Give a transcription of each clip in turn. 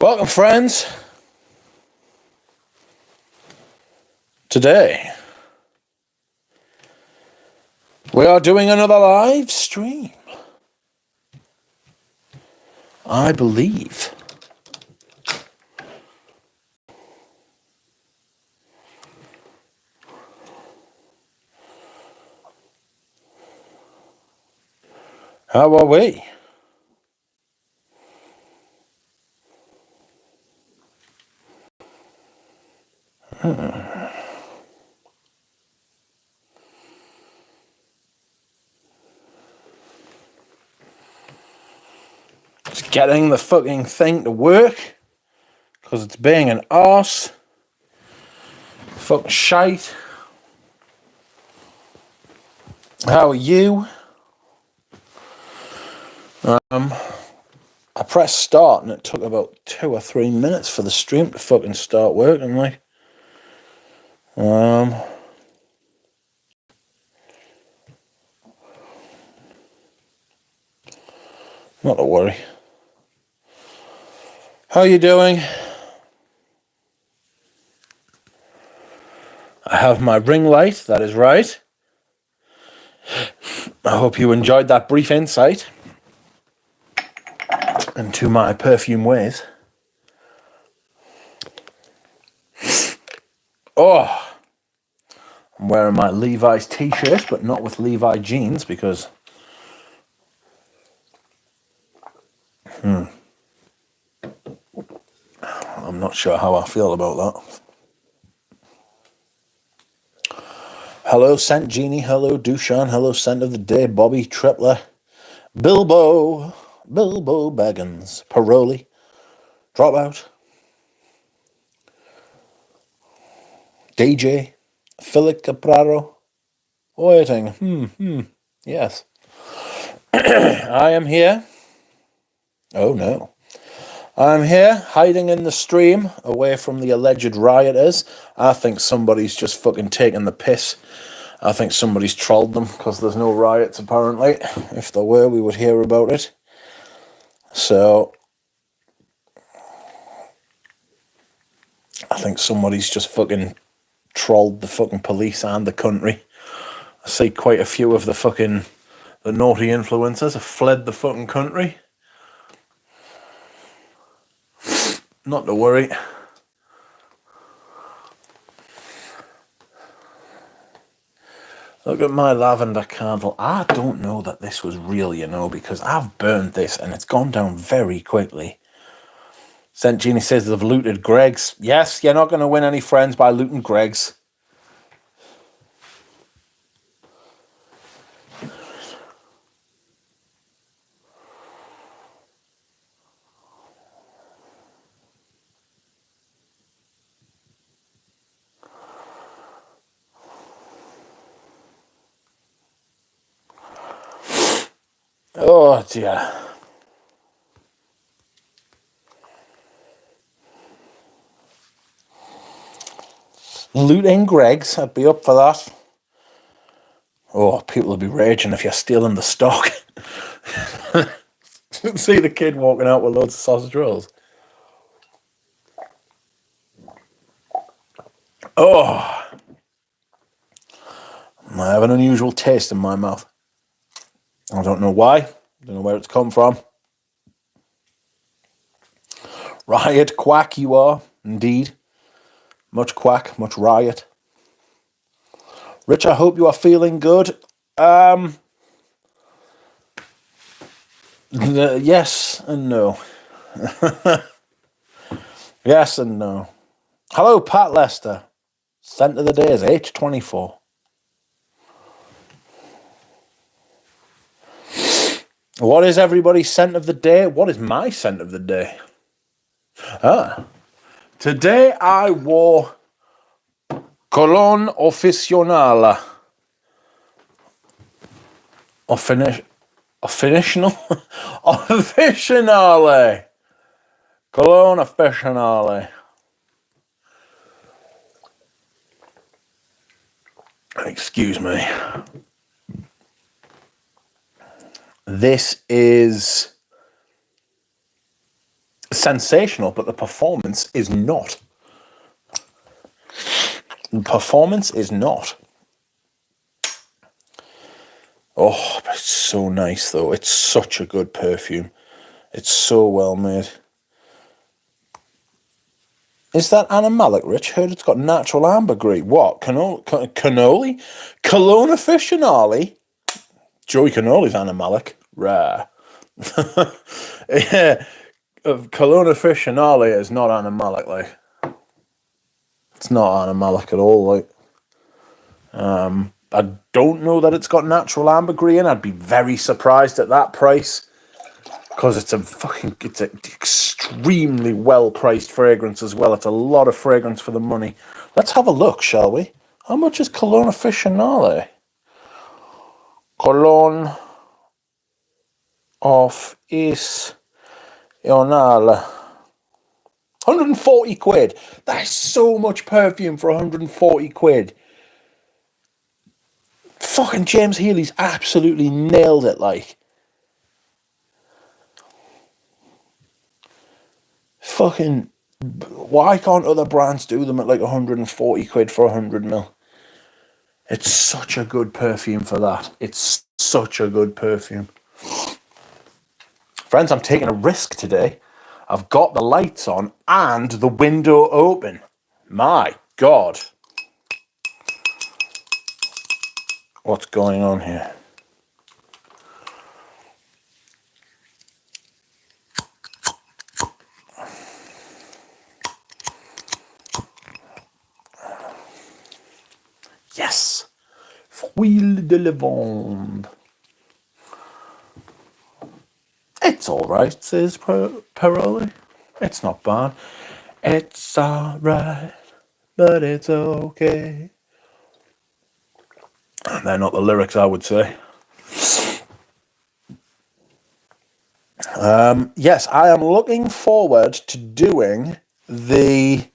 Welcome, friends. Today, we are doing another live stream. I believe. How are we? Just getting the fucking thing to work because it's being an arse. Fucking shite. How are you? I pressed start and it took about 2 or 3 minutes for the stream to fucking start working. Like, not to worry. How are you doing? I have my ring light, that is right. I hope you enjoyed that brief insight into my perfume ways. Oh, I'm wearing my Levi's t-shirt, but not with Levi jeans because I'm not sure how I feel about that. Hello, Scent Genie. Hello, Dushan. Hello, Scent of the Day. Bobby Tripler. Bilbo Baggins. Paroli. Dropout. DJ. Philip Capraro. Waiting. Yes. I am here. Oh, no. I'm here, hiding in the stream, away from the alleged rioters. I think somebody's just fucking taking the piss. I think somebody's trolled them, because there's no riots, apparently. If there were, we would hear about it. So, I think somebody's just fucking trolled the fucking police and the country. I see quite a few of the naughty influencers have fled the fucking country. Not to worry. Look at my lavender candle. I don't know that this was real, you know, because I've burned this and it's gone down very quickly. St. Genie says they've looted Greg's. Yes, you're not going to win any friends by looting Greg's. Oh, dear. Looting Greg's, I'd be up for that. Oh, people will be raging if you're stealing the stock. See the kid walking out with loads of sausage rolls. Oh. I have an unusual taste in my mouth. I don't know why. I don't know where it's come from. Riot, quack you are, indeed. Much quack, much riot. Rich, I hope you are feeling good. Yes and no. Yes and no. Hello, Pat Lester. Scent of the day is H24. What is everybody's scent of the day? What is my scent of the day? Today I wore Cologne Officionale. Officionale. Cologne Officionale. Excuse me. This is sensational, but the performance is not. The performance is not. Oh, but it's so nice, though. It's such a good perfume. It's so well made. Is that animalic, Rich? Heard it's got natural ambergris. What? Cannoli? Cologne officinale? Joey Cannoli's animalic. Rare. Yeah. Cologne officinale is not animalic, like. It's not animalic at all, like. I don't know that it's got natural ambergris in. I'd be very surprised at that price. Because it's an extremely well-priced fragrance as well. It's a lot of fragrance for the money. Let's have a look, shall we? How much is Cologne officinale? Cologne officinale. 140 quid. That's so much perfume for 140 quid. Fucking James Healy's absolutely nailed it, like. Fucking, why can't other brands do them at like 140 quid for 100 ml? It's such a good perfume for that. It's such a good perfume. Friends, I'm taking a risk today. I've got the lights on and the window open. My God. What's going on here? Yes! Fruits de lavande. It's alright, says Paroli. It's not bad. It's alright, but it's okay. They're not the lyrics, I would say. Yes, I am looking forward to doing the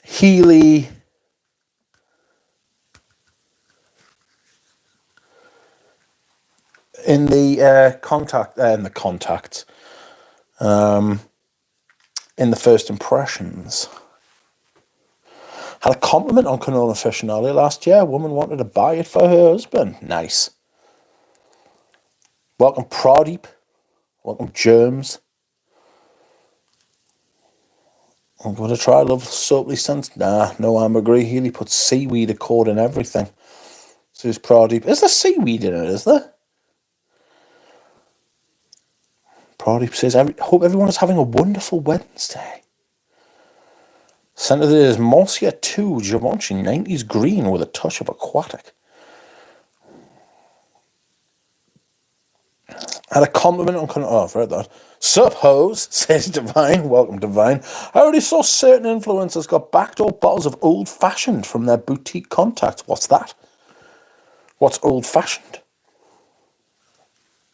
Healy in the contacts, in the first impressions. Had a compliment on Cologne officinale last year. A woman wanted to buy it for her husband. Nice. Welcome, Pradeep. Welcome, Germs. I'm going to try Love Soaply Scents. Nah, no ambergris. Healy puts seaweed accord in everything. Says Pradeep. Is there seaweed in it, is there? Pradeep says, hope everyone is having a wonderful Wednesday. Scented is Morsia 2 Givenchy 90s green with a touch of aquatic. Had a compliment on... Oh, I've read that. Sup, hoes, says Divine. Welcome, Divine. I already saw certain influencers got backdoor bottles of old-fashioned from their boutique contacts. What's that? What's old-fashioned?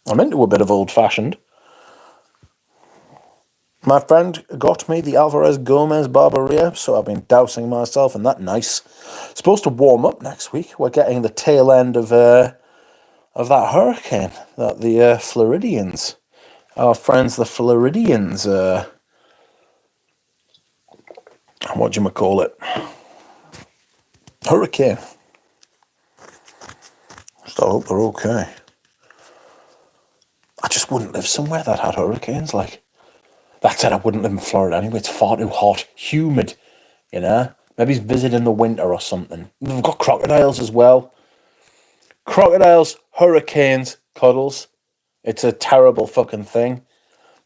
I'm into a bit of old-fashioned. My friend got me the Alvarez Gomez Barberia, so I've been dousing myself in that nice. Supposed to warm up next week. We're getting the tail end of that hurricane that the Floridians, our friends the Floridians, what do you call it? Hurricane. Just I hope they're okay. I just wouldn't live somewhere that had hurricanes, like. That said, I wouldn't live in Florida anyway. It's far too hot, humid, you know. Maybe visit in the winter or something. We've got crocodiles as well. Crocodiles, hurricanes, cuddles. It's a terrible fucking thing,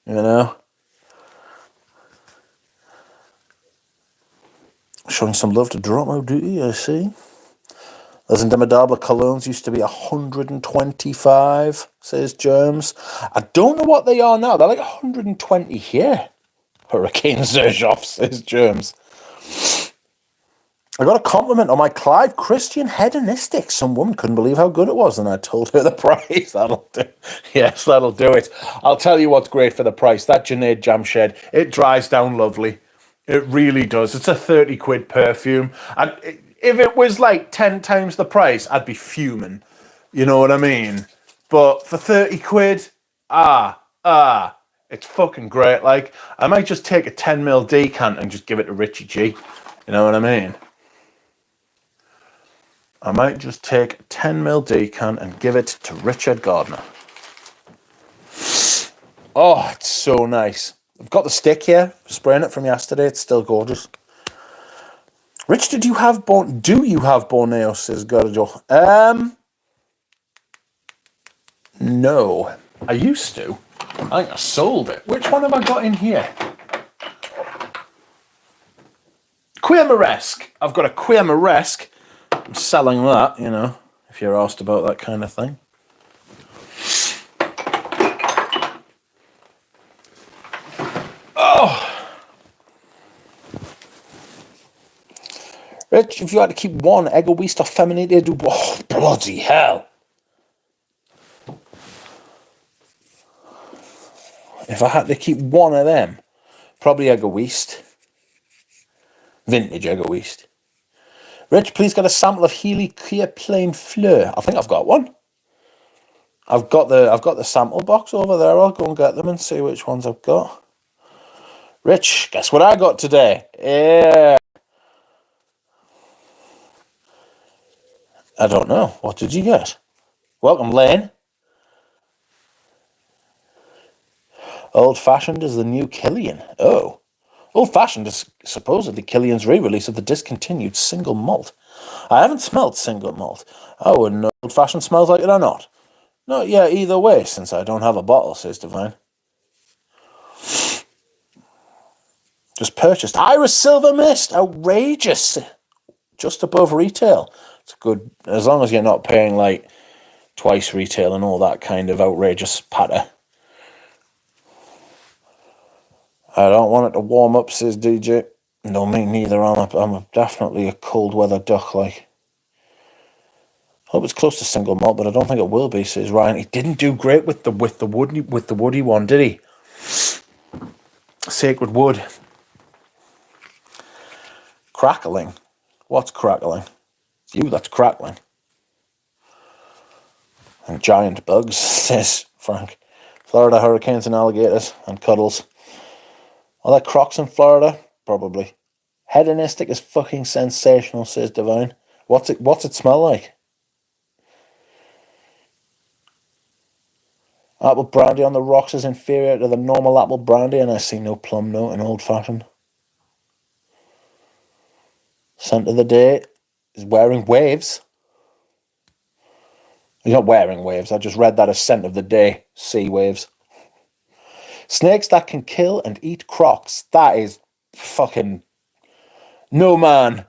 you know. Showing some love to Dromo Duty, I see. Les Indomadables colognes used to be 125, says Germs. I don't know what they are now. They're like 120 here. Hurricane Zerjoff, says Germs. I got a compliment on my Clive Christian hedonistic. Some woman couldn't believe how good it was, and I told her the price. That'll do. Yes, that'll do it. I'll tell you what's great for the price. That Junaid Jamshed, it dries down lovely. It really does. It's a 30 quid perfume. And if it was like 10 times the price, I'd be fuming. You know what I mean? But for 30 quid, It's fucking great. Like, I might just take a 10ml decant and just give it to Richie G. You know what I mean? I might just take a 10ml decant and give it to Richard Gardner. Oh, it's so nice. I've got the stick here, spraying it from yesterday. It's still gorgeous. Rich, do you have Borneo, says Gordo? No. I used to. I think I sold it. Which one have I got in here? Queer-Maresque. I've got a Queer-Maresque. I'm selling that, you know, if you're asked about that kind of thing. Oh! Rich, if you had to keep one egoist or feminated, oh, bloody hell. If I had to keep one of them, probably egoist. Vintage egoist. Rich, please get a sample of Healy Clear Plain Fleur. I think I've got one. I've got the sample box over there. I'll go and get them and see which ones I've got. Rich, guess what I got today? Yeah. I don't know. What did you get? Welcome, Lane. Old Fashioned is the new Killian. Oh. Old Fashioned is supposedly Killian's re-release of the discontinued single malt. I haven't smelled single malt. I wouldn't know Old Fashioned smells like it or not. No, yeah, either way, since I don't have a bottle, says Divine. Just purchased Iris Silver Mist. Outrageous. Just above retail. It's good, as long as you're not paying like twice retail and all that kind of outrageous patter. I don't want it to warm up, says DJ. No, me neither. I'm definitely a cold weather duck. Like, hope it's close to single malt, but I don't think it will be, says Ryan. He didn't do great with the woody one, did he? Sacred Wood. Crackling. What's crackling? It's you that's crackling. And giant bugs, says Frank. Florida hurricanes and alligators and cuddles. Are there crocs in Florida? Probably. Hedonistic is fucking sensational, says Divine. What's it smell like? Apple brandy on the rocks is inferior to the normal apple brandy, and I see no plum note in Old Fashioned. Scent of the day is wearing waves. He's not wearing waves. I just read that as scent of the day. Sea waves. Snakes that can kill and eat crocs. That is fucking... No man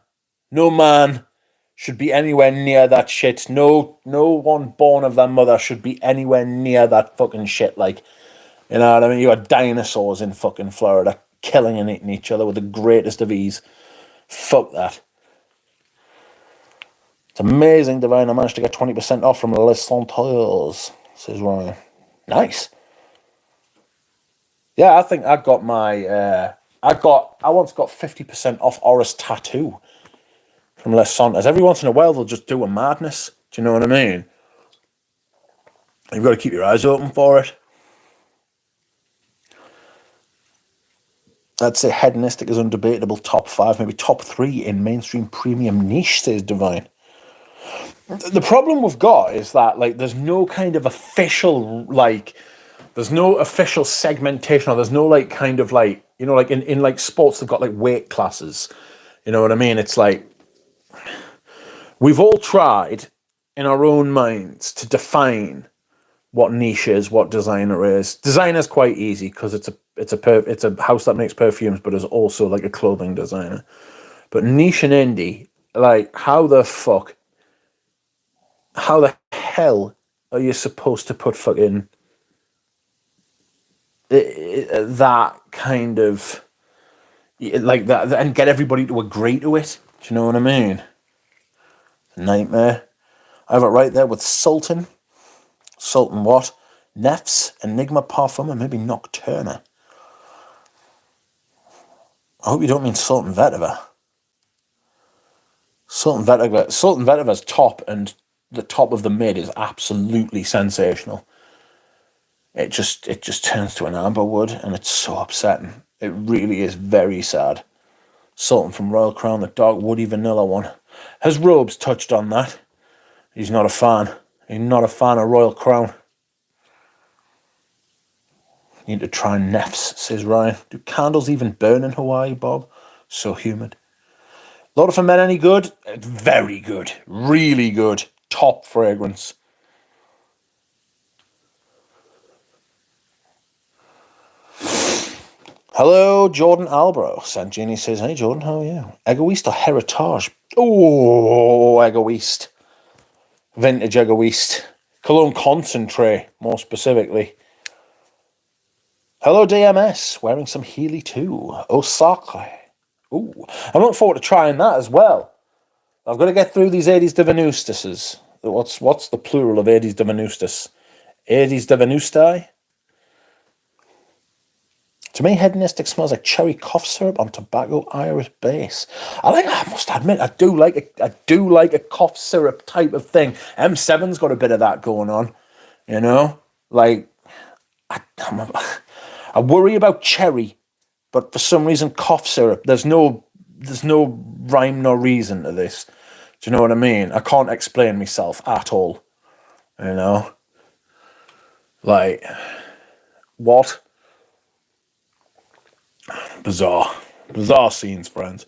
should be anywhere near that shit. No one born of their mother should be anywhere near that fucking shit. Like, you know what I mean? You got dinosaurs in fucking Florida killing and eating each other with the greatest of ease. Fuck that. It's amazing, Divine. I managed to get 20% off from Les Senteurs, says Ryan. Nice. Yeah, I think I got my... I once got 50% off Oris Tattoo from Les Senteurs. Every once in a while, they'll just do a madness. Do you know what I mean? You've got to keep your eyes open for it. I'd say Hedonistic is undebatable top 5, maybe top 3 in mainstream premium niche, says Divine. The problem we've got is that, like, there's no kind of official, like, there's no official segmentation, or there's no, like, kind of, like, you know, like, in like, sports, they've got, like, weight classes. You know what I mean? It's like, we've all tried, in our own minds, to define what niche is, what designer is. Designer's quite easy, because it's a house that makes perfumes, but is also, like, a clothing designer. But niche and indie, like, how the hell are you supposed to put fucking that kind of, like, that and get everybody to agree to it? Do you know what I mean? Nightmare. I have it right there with Sultan what? Nefs, Enigma Parfum, and maybe Nocturna. I hope you don't mean Sultan Vetiver. Sultan Vetiver's top, and the top of the mid is absolutely sensational. it just turns to an amber wood, and it's so upsetting. It really is very sad. Sultan from Royal Crown, the dark woody vanilla one. Has Robes touched on that? He's not a fan. He's not a fan of Royal Crown. Need to try Neffs, says Ryan. Do candles even burn in Hawaii, Bob? So humid. Lot for Men any good? Very good. Really good. Top fragrance. Hello, Jordan Albro. Sanjini says, hey, Jordan, how are you? Egoist or Heritage? Oh, Egoist. Vintage Egoist. Cologne Concentrate, more specifically. Hello, DMS. Wearing some Healy too. Osaka. Ooh, I'm looking forward to trying that as well. I've got to get through these Aedes de Venustices. What's the plural of Aedes de Venustus? Aedes de Venustae? To me, Hedonistic smells like cherry cough syrup on tobacco iris base. I must admit, I do like a cough syrup type of thing. M7's got a bit of that going on, you know. Like, I worry about cherry, but for some reason, cough syrup. There's no rhyme nor reason to this. Do you know what I mean? I can't explain myself at all. You know, like what? Bizarre scenes, friends.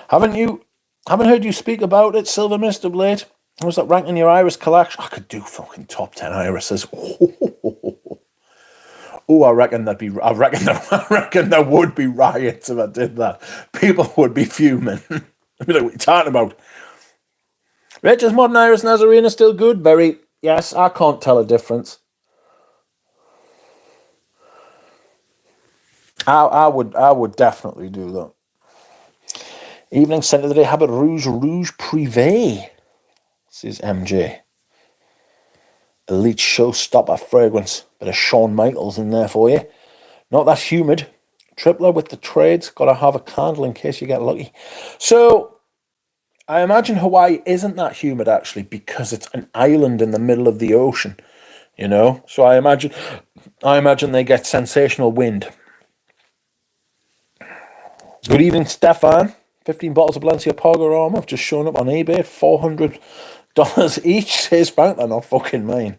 Haven't heard you speak about it, Silver Mist of late? Was that ranking your iris collection? I could do fucking top 10 irises. Oh, I reckon there would be riots if I did that. People would be fuming. I'd be like, what are you talking about? Rachel's Modern Iris Nazarena still good? Very. Yes, I can't tell a difference. I would definitely do that. Evening scent of the day. How about Rouge Privé? This is MJ. Elite showstopper fragrance. Bit of Shawn Michaels in there for you. Not that humid. Tripler with the trades. Got to have a candle in case you get lucky. So, I imagine Hawaii isn't that humid actually because it's an island in the middle of the ocean. You know? So I imagine they get sensational wind. Good evening, Stefan. 15 bottles of Balenciaga armor have just shown up on eBay at $400 each, says Frank. They're not fucking mine.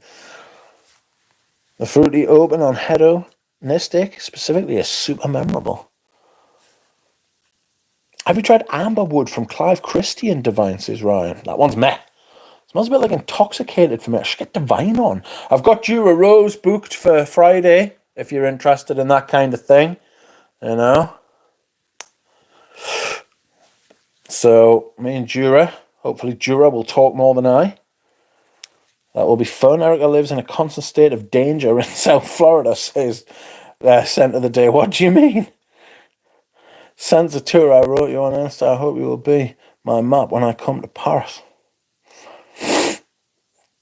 The fruity open on Hedonistic specifically is super memorable. Have you tried Amberwood from Clive Christian, Divine, says Ryan? That one's meh. Smells a bit like intoxicated for me. I should get Divine on. I've got Jura Rose booked for Friday, if you're interested in that kind of thing. You know? So, me and Jura, hopefully Jura will talk more than I. That will be fun. Erica lives in a constant state of danger in South Florida, says Scent of the Day. What do you mean? Sends tour I wrote you on Insta. I hope you will be my map when I come to Paris.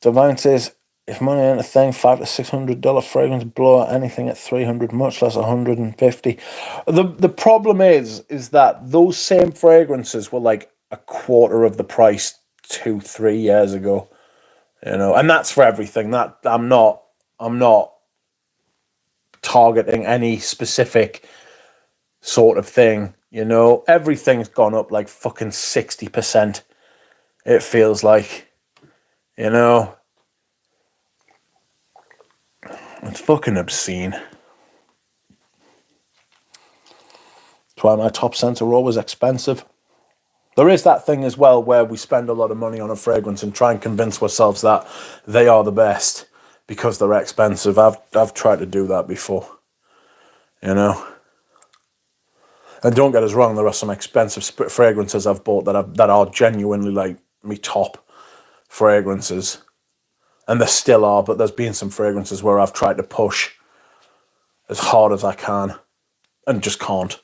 Divine says, if money ain't a thing, $500 to $600 fragrance blow anything at $300, much less $150. The problem is that those same fragrances were like a quarter of the price 2-3 years ago, you know, and that's for everything. That I'm not targeting any specific sort of thing, you know. Everything's gone up like fucking 60%. It feels like, you know. It's fucking obscene. That's why my top scents are always expensive. There is that thing as well where we spend a lot of money on a fragrance and try and convince ourselves that they are the best because they're expensive. I've tried to do that before, you know. And don't get us wrong, there are some expensive fragrances I've bought that are genuinely like me top fragrances. And there still are, but there's been some fragrances where I've tried to push as hard as I can and just can't.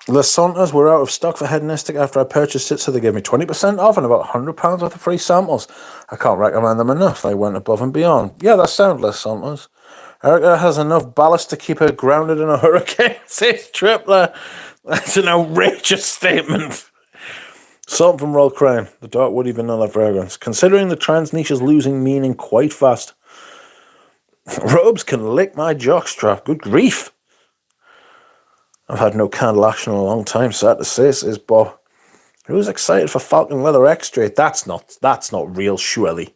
The Santas were out of stock for Hedonistic after I purchased it, so they gave me 20% off and about £100 worth of free samples. I can't recommend them enough. They went above and beyond. Yeah, that sounds Les Santas. Erica has enough ballast to keep her grounded in a hurricane, says Tripler. That's an outrageous statement. Something from Royal Crown, the dark woody vanilla fragrance. Considering the trans niche is losing meaning quite fast. Robes can lick my jockstrap. Good grief. I've had no candle action in a long time, sad to say, says Bob. Who's excited for Falcon Leather Extra? That's not real, surely.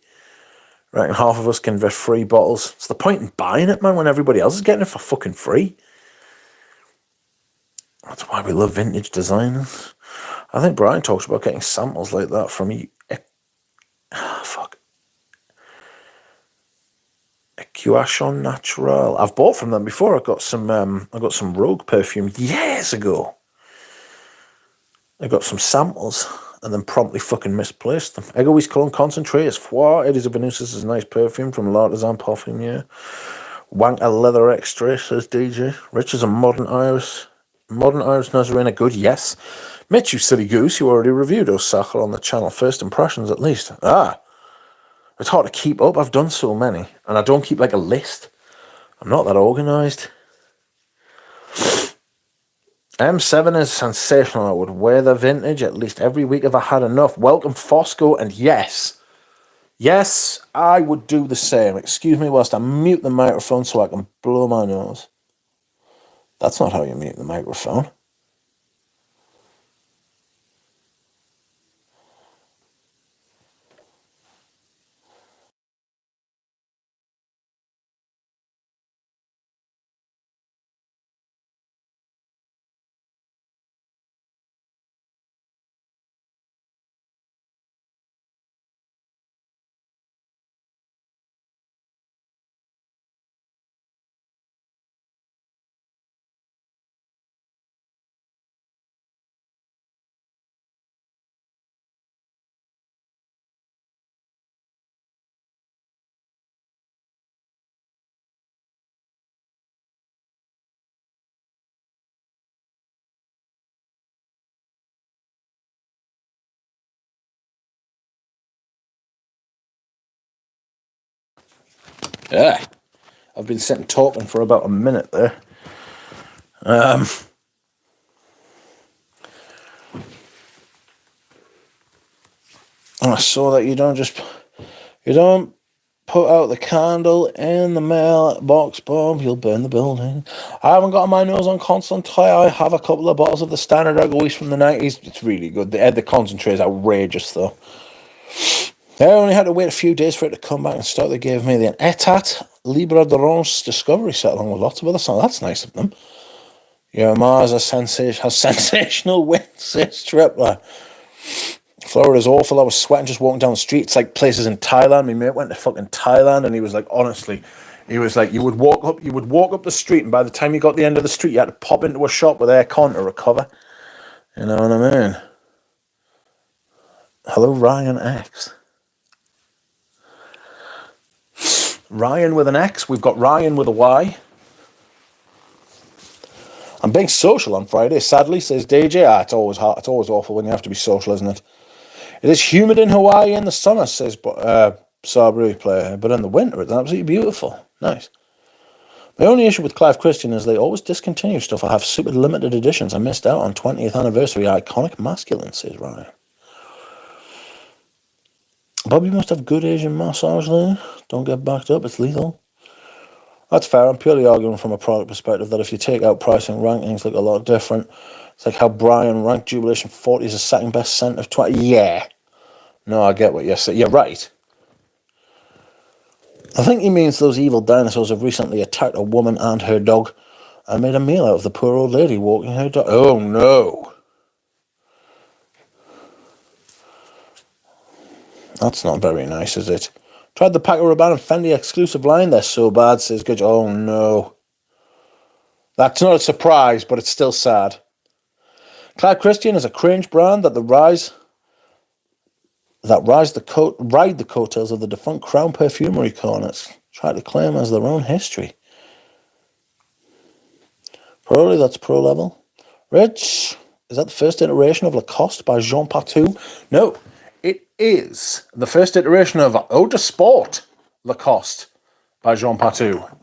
Reckon half of us can get free bottles. It's the point in buying it, man, when everybody else is getting it for fucking free. That's why we love vintage designers. I think Brian talks about getting samples like that from Equation Natural. I've bought from them before. I got some Rogue perfume years ago. I got some samples and then promptly fucking misplaced them. Egoist Cologne Concentrate is Foie. Eddie's Venus is a nice perfume from L'Artisan Parfumier. Wanker Leather Extra, says DJ. Rich is a Modern Iris Nazarena. Good, yes. Mitch, you silly goose, you already reviewed Osaka on the channel. First impressions, at least. It's hard to keep up. I've done so many. And I don't keep, like, a list. I'm not that organised. M7 is sensational. I would wear the vintage at least every week if I had enough. Welcome, Fosco. And yes, I would do the same. Excuse me whilst I mute the microphone so I can blow my nose. That's not how you mute the microphone. Yeah. I've been sitting talking for about a minute there. I saw that you don't put out the candle in the mailbox bomb, you'll burn the building. I haven't got my nose on concentrate. I have a couple of bottles of the standard Egoist from the 90s. It's really good. The concentrate is outrageous, though. I only had to wait a few days for it to come back and start. They gave me the Etat Libre d'Orange Discovery set along with lots of other songs. That's nice of them. Your Mars has sensational wind, says Tripler. Florida's awful. I was sweating just walking down the street. It's like places in Thailand. My mate went to fucking Thailand and he was like, honestly, he was like, you would walk up the street and by the time you got to the end of the street, you had to pop into a shop with aircon to recover. You know what I mean? Hello, Ryan X. Ryan with an X. We've got Ryan with a Y. I'm being social on Friday, sadly, says DJ. It's always hard. It's always awful when you have to be social, isn't it? It is humid in Hawaii in the summer, says Sabri player, but in the winter it's absolutely beautiful. Nice. My only issue with Clive Christian is they always discontinue stuff. I have super limited editions. I missed out on 20th anniversary iconic masculine, says Ryan. Bobby must have good Asian massage there. Don't get backed up, it's lethal. That's fair. I'm purely arguing from a product perspective that if you take out pricing, rankings look a lot different. It's like how Brian ranked Jubilation 40 as the second best scent of 20. Yeah. No, I get what you're saying. You're right. I think he means those evil dinosaurs have recently attacked a woman and her dog and made a meal out of the poor old lady walking her dog. Oh, no. That's not very nice, is it? Tried the Paco Rabanne and Fendi exclusive line. They're so bad, says Good. Oh, no. That's not a surprise, but it's still sad. Clive Christian is a cringe brand that ride the coattails of the defunct Crown Perfumery corners, try to claim as their own history. Probably that's pro level. Rich, is that the first iteration of Lacoste by Jean Patou? No, it is the first iteration of Eau de Sport Lacoste by Jean Patou.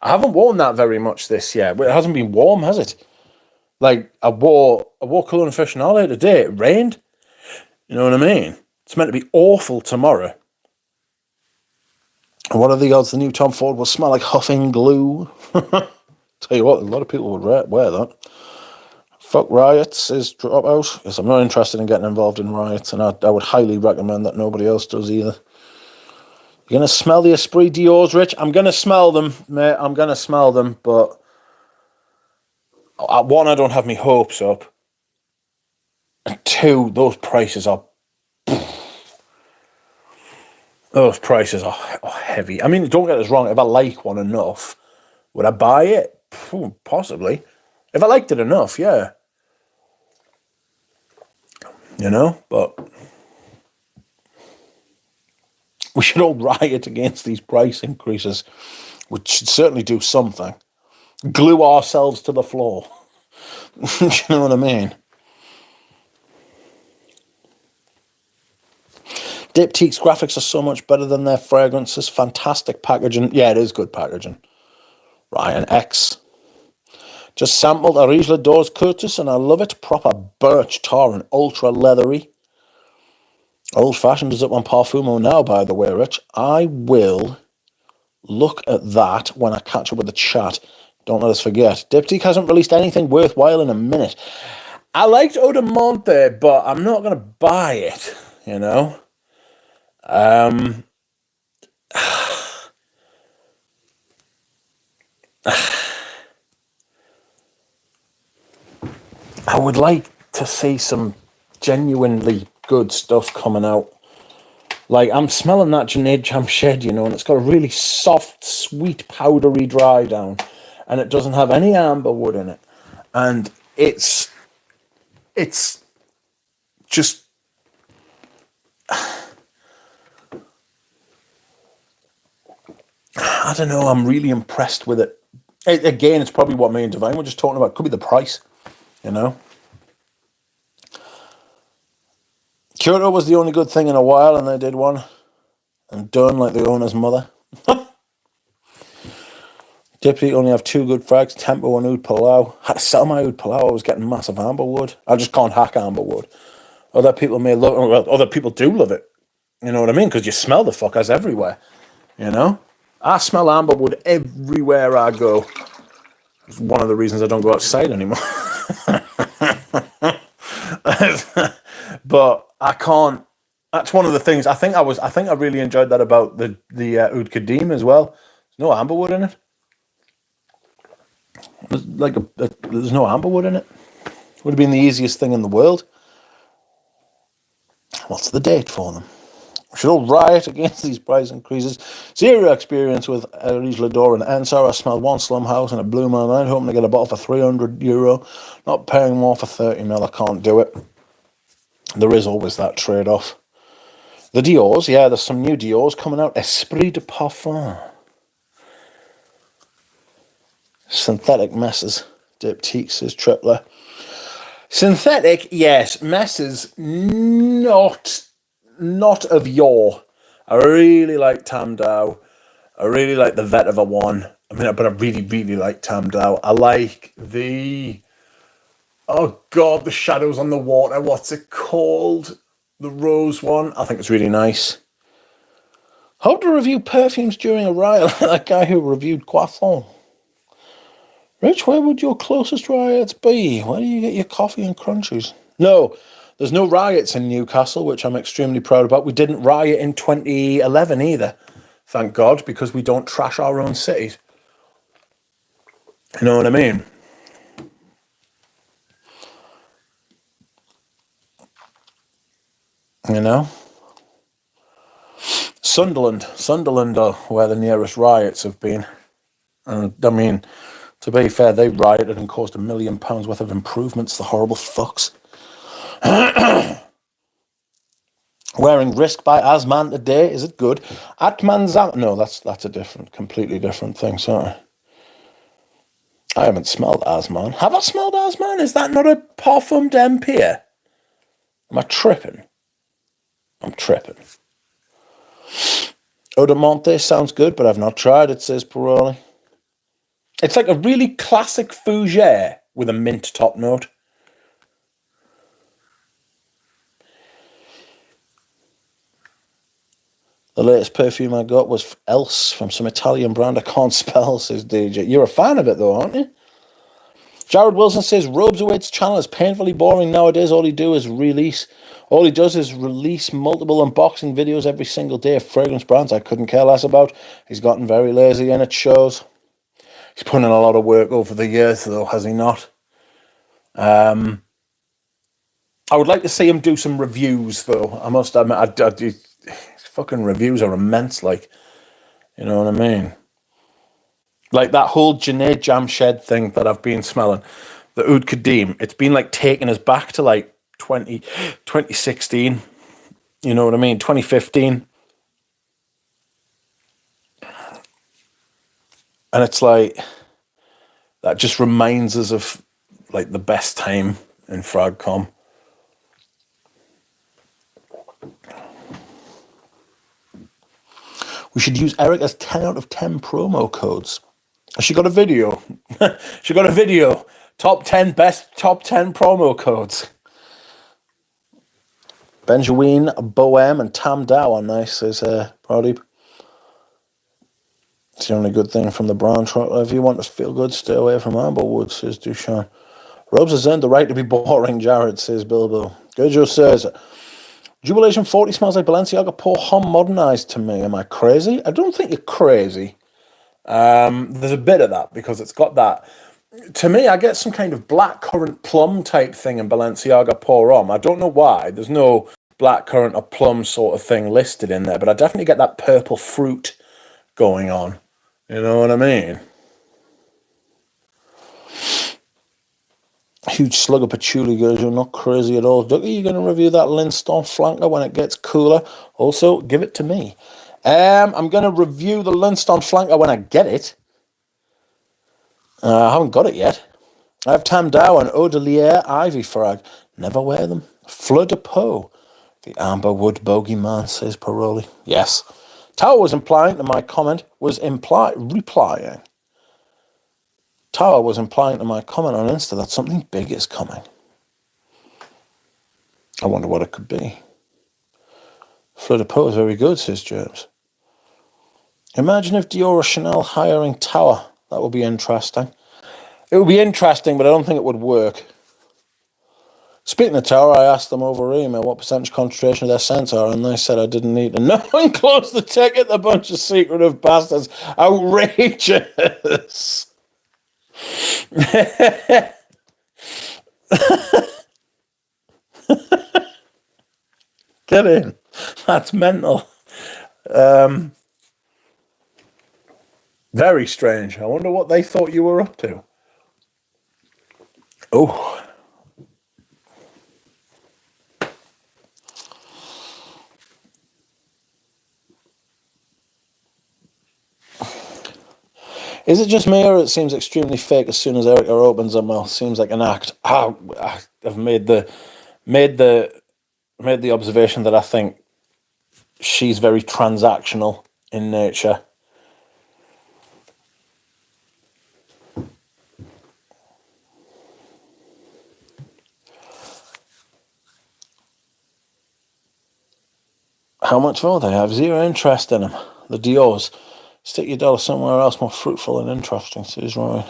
I haven't worn that very much this year, but it hasn't been warm, has it? Like, I wore Cologne Aficionado today. It rained. You know what I mean? It's meant to be awful tomorrow. And what are the odds the new Tom Ford will smell like huffing glue? Tell you what, a lot of people would wear that. Fuck riots is dropout. Yes, I'm not interested in getting involved in riots, and I would highly recommend that nobody else does either. You're going to smell the Esprit Dior's, Rich? I'm going to smell them, mate. I'm going to smell them, but one, I don't have my hopes up. And two, those prices are heavy. I mean, don't get us wrong. If I like one enough, would I buy it? Possibly. If I liked it enough, yeah. You know, but we should all riot against these price increases, which should certainly do something. Glue ourselves to the floor. You know what I mean? Diptyque's graphics are so much better than their fragrances. Fantastic packaging. Yeah, it is good packaging. Ryan X. Just sampled a Riesler Doors Curtis and I love it. Proper birch tar and ultra leathery. Old fashioned is up on Parfumo now, by the way, Rich. I will look at that when I catch up with the chat. Don't let us forget. Diptyque hasn't released anything worthwhile in a minute. I liked Eau de Monte, but I'm not going to buy it, you know? I would like to see some genuinely good stuff coming out. Like, I'm smelling that Junaid Jamshed, you know, and it's got a really soft, sweet, powdery dry down. And it doesn't have any amber wood in it. And it's just... I don't know, I'm really impressed with it. Again, it's probably what me and Divine were just talking about. Could be the price, you know. Kyoto was the only good thing in a while, and they did one. And done like the owner's mother. Diptyque only have two good frags, Tempo and Oud Palau. Had to sell my Oud Palau, I was getting massive amber wood. I just can't hack amber wood. Other people may love it, well, other people do love it. You know what I mean? Because you smell the fuckers everywhere, you know? I smell amber wood everywhere I go. It's one of the reasons I don't go outside anymore. But I can't. That's one of the things. I think I really enjoyed that about the Oud Kadim as well. There's no amberwood in it. There's no amberwood in it. Would have been the easiest thing in the world. What's the date for them? We should all riot against these price increases. Zero experience with Riesler Door and Ensar. I smelled one slum house and it blew my mind. Hoping to get a bottle for €300. Not paying more for 30ml. I can't do it. There is always that trade-off. The Dior's, yeah, there's some new Dior's coming out. Esprit de Parfum. Synthetic messes. Diptyque says Tripler. Synthetic, yes. Messes, not of yore. I really like Tam Dao. I really like the Vetiver one. I mean, but I really, really like Tam Dao. I like the... Oh, God, the Shadows on the Water. What's it called? The Rose one. I think it's really nice. Hope to review perfumes during a riot. That guy who reviewed Croissant. Rich, where would your closest riots be? Where do you get your coffee and crunchies? No, there's no riots in Newcastle, which I'm extremely proud about. We didn't riot in 2011 either. Thank God, because we don't trash our own cities. You know what I mean? You know? Sunderland are where the nearest riots have been. And I mean, to be fair, they rioted and caused £1 million worth of improvements, the horrible fucks. Wearing Risk by Asman today, is it good? Atman Zam... No, that's a completely different thing, sorry. I haven't smelled Asman. Have I smelled Asman? Is that not a Parfum d'Empire? Am I tripping? I'm tripping. Eau de Monte sounds good, but I've not tried it, says Piroli. It's like a really classic fougere with a mint top note. The latest perfume I got was Else from some Italian brand I can't spell, says DJ. You're a fan of it though, aren't you? Jared Wilson says, Robeswaite's channel is painfully boring nowadays. All he does is release multiple unboxing videos every single day of fragrance brands I couldn't care less about. He's gotten very lazy and it shows. He's put in a lot of work over the years though, has he not? I would like to see him do some reviews though. I must admit, his fucking reviews are immense, like, you know what I mean? Like that whole Janae Jamshed thing that I've been smelling, the Oud Kadim, it's been like taking us back to like 2016, you know what I mean, 2015. And it's like, that just reminds us of like the best time in Fragcom. We should use Eric as 10 out of 10 promo codes. She got a video. She got a video. Top 10 promo codes. Benjamin, Bohem, and Tam Dow are nice, says Pradeep. It's the only good thing from the brand. If you want to feel good, stay away from Amberwood, says Dushan. Robes has earned the right to be boring, Jared, says Bilbo. Gojo says, Jubilation 40 smells like Balenciaga Pour Homme modernized to me. Am I crazy? I don't think you're crazy. There's a bit of that because it's got that. To me, I get some kind of blackcurrant plum type thing in Balenciaga Pour Homme. I don't know why. There's no blackcurrant or plum sort of thing listed in there, but I definitely get that purple fruit going on. You know what I mean? Huge slug of patchouli, girls. You're not crazy at all. Ducky, you're going to review that Lindstorm flanker when it gets cooler. Also, give it to me. I'm going to review the Lindstorm flanker when I get it. I haven't got it yet. I have Tam Dow and Eau de Lier Ivy Frag. Never wear them. Fleur de Peau. The Amberwood Bogeyman, says Paroli. Yes. Tower was replying to my comment on Insta that something big is coming. I wonder what it could be. Fleur de Peau is very good, says James. Imagine if Dior or Chanel hiring Tower. That would be interesting. It would be interesting, but I don't think it would work. Speaking of Tower, I asked them over email what percentage concentration of their scents are, and they said I didn't need to know and close the ticket. A bunch of secretive bastards. Outrageous. Get in. That's mental. Very strange. I wonder what they thought you were up to. Oh. Is it just me, or it seems extremely fake as soon as Erica opens her mouth? Seems like an act. I've made the observation that I think she's very transactional in nature. How much more they have? Zero interest in them. The Dior's. Stick your dollar somewhere else more fruitful and interesting, says Ryan.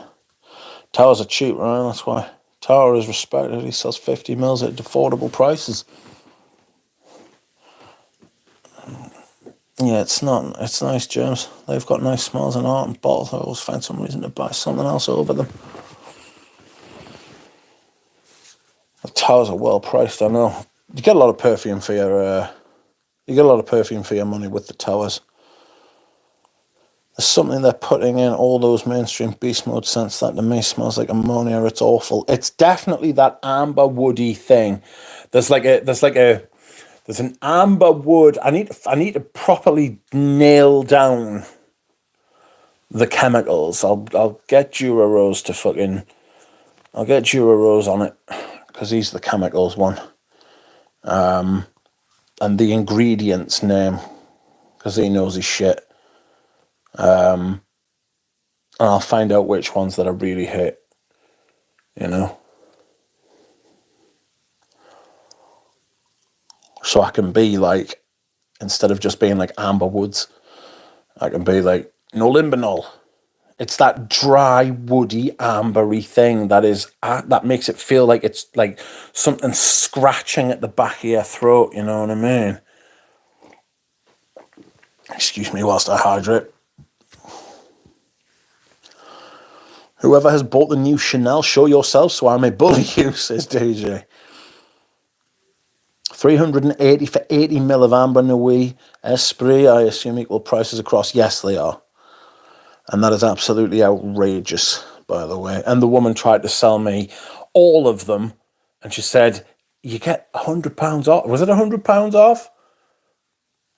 Towers are cheap, Ryan, that's why. Tower is respected. He sells 50 mils at affordable prices. Yeah, it's not. It's nice, James. They've got nice smells and art and bottles. I always find some reason to buy something else over them. The Towers are well priced, I know. You get a lot of perfume for your money with the Towers. There's something they're putting in all those mainstream beast mode scents that to me smells like ammonia. It's awful. It's definitely that amber woody thing. There's an amber wood. I need to properly nail down the chemicals. I'll get Jura Rose I'll get Jura Rose on it because he's the chemicals one. And the ingredients name because he knows his shit. And I'll find out which ones that I really hate, you know, so I can be like Instead of just being like amber woods, I can be like nolimbanol. It's that dry, woody, ambery thing that makes it feel like it's like something scratching at the back of your throat, you know what I mean? Excuse me whilst I hydrate. Whoever has bought the new Chanel, show yourself so I may bully you, says DJ. 380 for 80 mil of Amber Nuit Esprit, I assume equal prices across. Yes, they are. And that is absolutely outrageous, by the way. And the woman tried to sell me all of them, and she said, you get £100 off. Was it £100 off?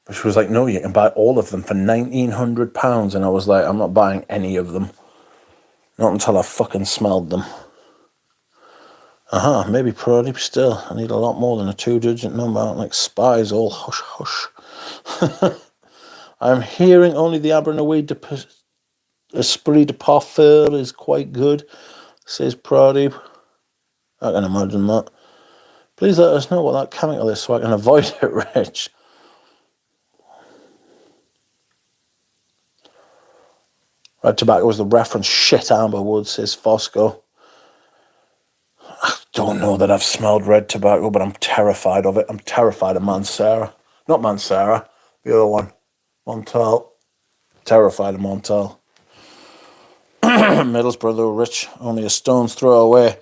But she was like, no, you can buy all of them for £1,900. And I was like, I'm not buying any of them. Not until I fucking smelled them. Maybe Prodip still. I need a lot more than a 2-digit number. I don't like spies, all hush hush. I'm hearing only the Amber Nuit Esprit de Parfum is quite good, says Prodip. I can imagine that. Please let us know what that chemical is so I can avoid it, Rich. Red tobacco was the reference. Shit, Amberwood, says Fosco. I don't know that I've smelled red tobacco, but I'm terrified of it. I'm terrified of Mansera. Not Mansera, the other one. Montal. Terrified of Montal. Middlesbrough, though, Rich, only a stone's throw away.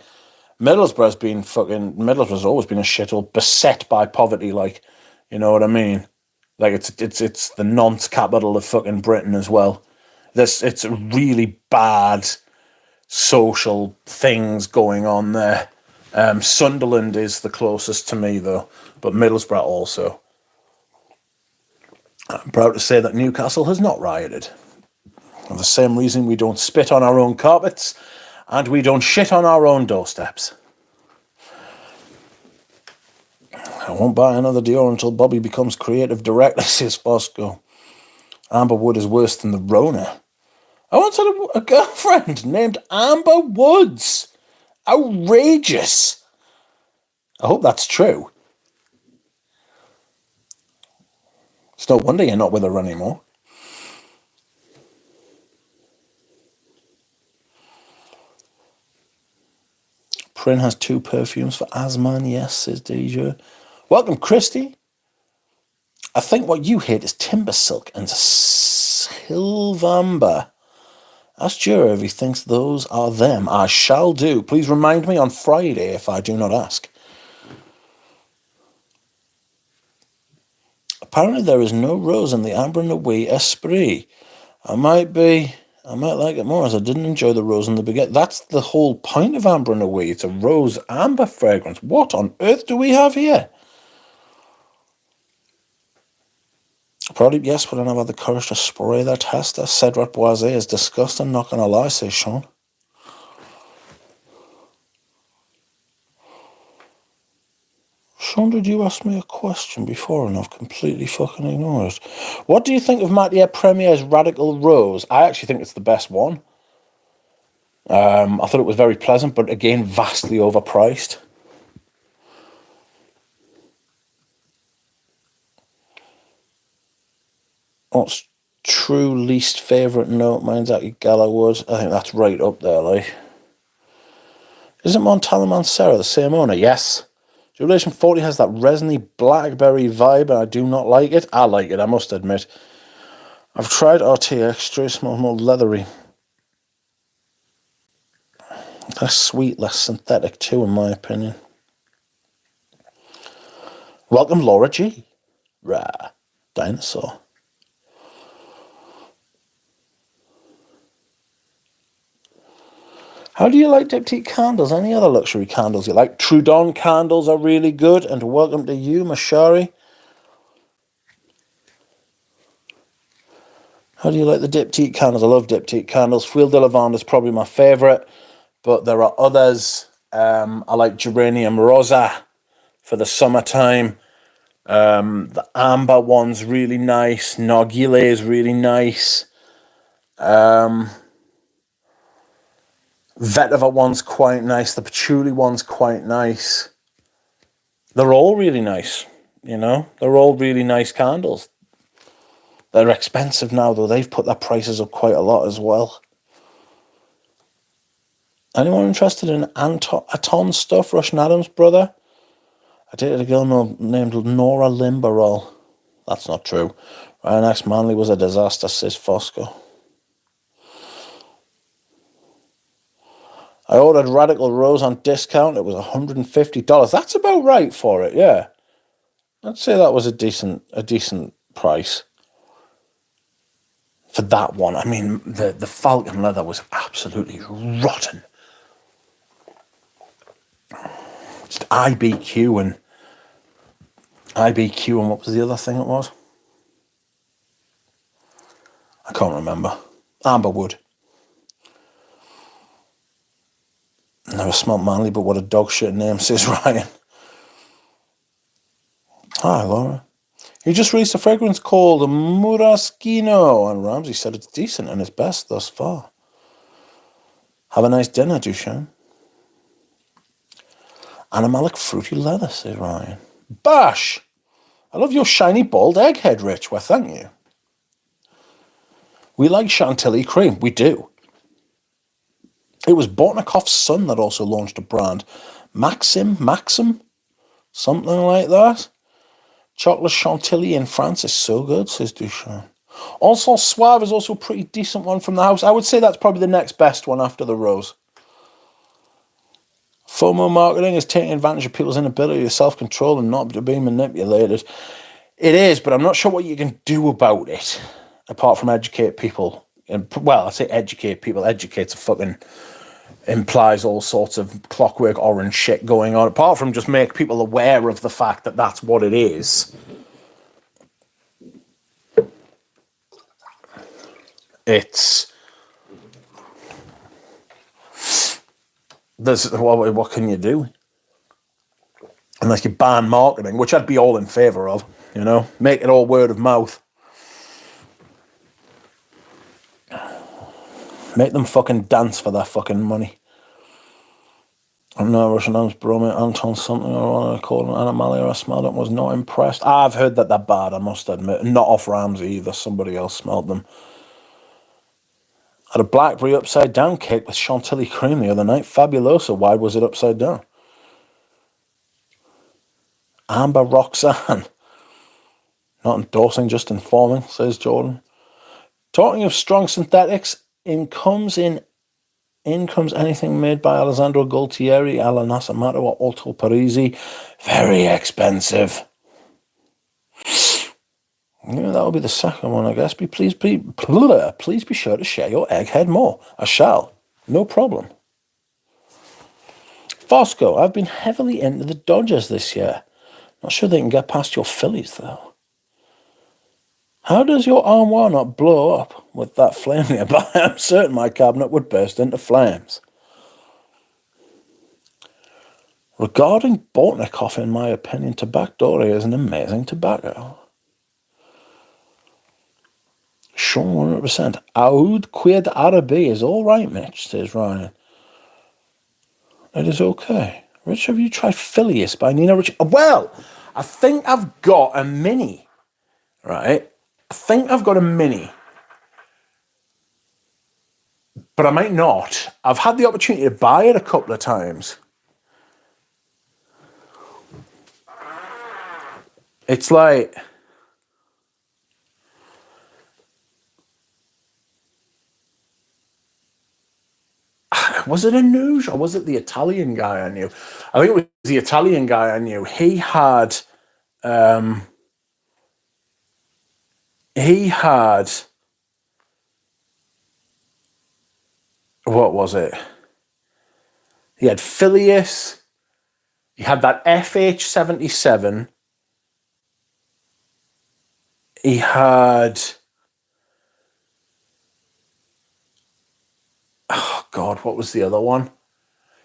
Middlesbrough's always been a shithole, beset by poverty, like, you know what I mean? Like, it's the nonce capital of fucking Britain as well. It's really bad social things going on there. Sunderland is the closest to me, though, but Middlesbrough also. I'm proud to say that Newcastle has not rioted. For the same reason we don't spit on our own carpets, and we don't shit on our own doorsteps. I won't buy another Dior until Bobby becomes creative director, says Fosco. Amber Wood is worse than the Rona. I once had a girlfriend named Amber Woods. Outrageous. I hope that's true. It's no wonder you're not with her anymore. Prin has 2 perfumes for Asman, yes, says DJ. Welcome, Christy. I think what you hate is Timber Silk and Silvamber. Ask Jura if he thinks those are them. I shall do. Please remind me on Friday if I do not ask. Apparently there is no rose in the Amber Nuit Esprit. I might like it more as I didn't enjoy the rose in the beginning. That's the whole point of Amber Nuit. It's a rose amber fragrance. What on earth do we have here? Probably yes, but I don't have the courage to spray that tester. Cedrat Boisé is disgusting, not gonna lie, says Sean. Sean, did you ask me a question before and I've completely fucking ignored it? What do you think of Matière Premier's Radical Rose? I actually think it's the best one. I thought it was very pleasant, but again, vastly overpriced. What's true least favourite note? Mine's actually Gallowwood. I think that's right up there, like. Isn't Montana Mancera the same owner? Yes. Jubilation 40 has that resiny blackberry vibe, and I do not like it. I like it, I must admit. I've tried RT Extra, it smells more leathery. Less sweet, less synthetic too, in my opinion. Welcome, Laura G. Rah. Dinosaur. How do you like Diptyque candles? Any other luxury candles you like? Trudon candles are really good. And welcome to you, Mashari. How do you like the Diptyque candles? I love Diptyque candles. Feuille de Lavande is probably my favourite. But there are others. I like Geranium Rosa for the summertime. The amber one's really nice. Narguilé is really nice. Vetiver one's quite nice. The Patchouli one's quite nice. They're all really nice, you know? They're all really nice candles. They're expensive now, though. They've put their prices up quite a lot as well. Anyone interested in Aton stuff? Russian Adams, brother? I dated a girl named Nora Limbarol. That's not true. Ryan X Manley was a disaster, says Fosco. I ordered Radical Rose on discount. It was $150. That's about right for it, yeah. I'd say that was a decent price for that one. I mean, the Falcon leather was absolutely rotten. Just IBQ and what was the other thing it was? I can't remember. Amberwood. Never smelled manly, but what a dog shit name, says Ryan. Hi, Laura. He just released a fragrance called Muraschino, and Ramsey said it's decent and it's best thus far. Have a nice dinner, Duchamp. Animalic fruity leather, says Ryan. Bash! I love your shiny bald egghead, Rich. Well, thank you. We like Chantilly cream. We do. It was Bortnikov's son that also launched a brand. Maxim? Something like that. Chocolate Chantilly in France is so good, says Duchamp. Also, Suave is also a pretty decent one from the house. I would say that's probably the next best one after the Rose. FOMO marketing is taking advantage of people's inability to self-control and not to be manipulated. It is, but I'm not sure what you can do about it, apart from educate people. Well, I say educate people. Educate's a fucking... implies all sorts of Clockwork Orange shit going on, apart from just make people aware of the fact that that's what it is. It's... what can you do? Unless you ban marketing, which I'd be all in favour of, you know? Make it all word of mouth. Make them fucking dance for their fucking money. I'm not Russian names, Bromate, Anton something or other, called an Animalia. I smelled it, was not impressed. I've heard that they're bad, I must admit. Not off Ramsey either, somebody else smelled them. Had a blackberry upside down cake with Chantilly cream the other night. Fabuloso. Why was it upside down? Amber Roxanne. Not endorsing, just informing, says Jordan. Talking of strong synthetics, in comes anything made by Alessandro Gualtieri, Alla Nasamato, or Otto Parisi. Very expensive. Yeah, that'll be the second one, I guess. Please be sure to share your egghead more. I shall. No problem. Fosco, I've been heavily into the Dodgers this year. Not sure they can get past your Phillies, though. How does your armoire not blow up with that flame nearby? I'm certain my cabinet would burst into flames. Regarding Bortnikov, in my opinion, Tobacco is an amazing tobacco. Sure, 100%. Oud Quid Arabi is all right, Mitch, says Ryan. It is okay. Rich, have you tried Phileas by Nina Rich? Well, I think I've got a mini, right? I think I've got a mini. But I might not. I've had the opportunity to buy it a couple of times. It's like... Was it a Nuge or was it the Italian guy I knew? I think it was the Italian guy I knew. He had... What was it? He had Phileas. He had that FH77. He had... Oh, God, what was the other one?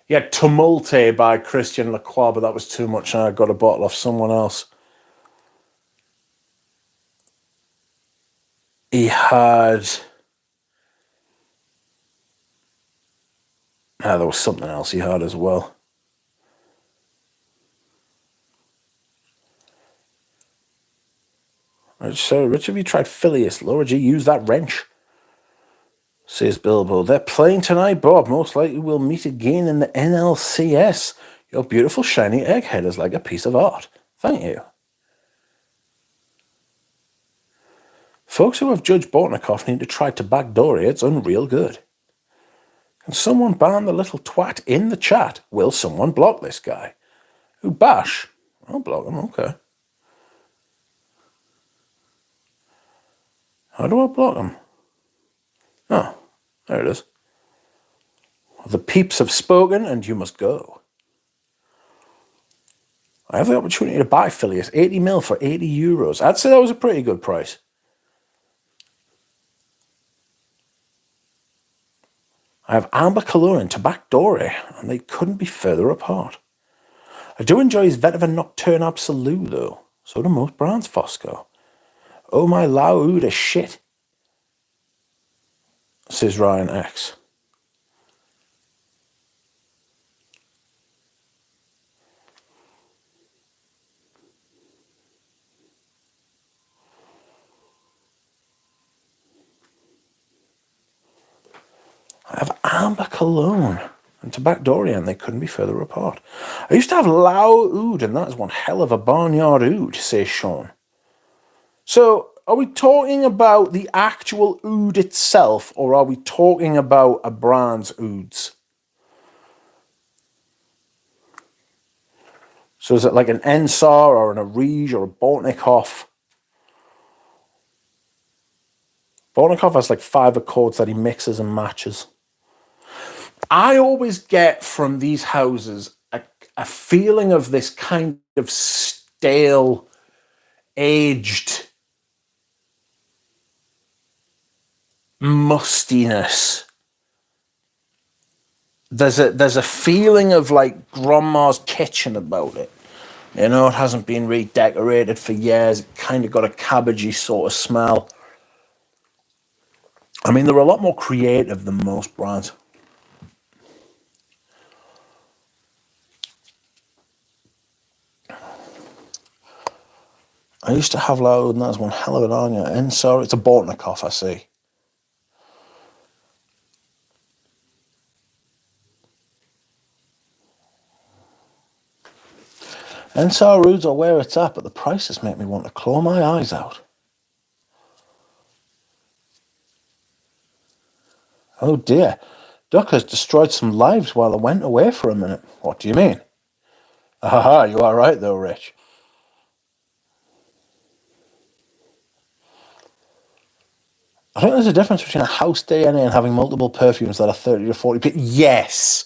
He had Tumulte by Christian Lacroix, but that was too much, and I got a bottle off someone else. He had... there was something else he had as well. So, Rich, have you tried Phileas? Laura G, use that wrench. Says Bilbo. They're playing tonight, Bob. Most likely we'll meet again in the NLCS. Your beautiful shiny egghead is like a piece of art. Thank you. Folks who have judged Bortnikov need to try to backdoor it. It's unreal good. Can someone ban the little twat in the chat? Will someone block this guy? Who, Bash? I'll block him, okay. How do I block him? Oh, there it is. The peeps have spoken and you must go. I have the opportunity to buy Phileas. 80 mil for 80 euros. I'd say that was a pretty good price. I have Amber Cologne and Tabacdore, and they couldn't be further apart. I do enjoy his Vetiver Nocturne Absolute, though. So do most brands, Fosco. Oh my Lauda shit, says Ryan X. I have Amber Cologne and Tabacdore, and they couldn't be further apart. I used to have Lao Oud, and that is one hell of a barnyard oud, says Sean. So, are we talking about the actual oud itself, or are we talking about a brand's ouds? So is it like an Ensar or an Arige or a Bortnikov? Bortnikov has like 5 accords that he mixes and matches. I always get from these houses a feeling of this kind of stale, aged mustiness. There's a feeling of like grandma's kitchen about it. You know, it hasn't been redecorated for years. It kind of got a cabbagey sort of smell. I mean, they're a lot more creative than most brands. I used to have Loud, and that's one hell of an Anya. And so it's a Bortnikov, I see. Ensar Roods are where it's at, but the prices make me want to claw my eyes out. Oh dear. Duck has destroyed some lives while I went away for a minute. What do you mean? Aha, you are right though, Rich. I think there's a difference between a house DNA and having multiple perfumes that are 30 to 40p. Yes.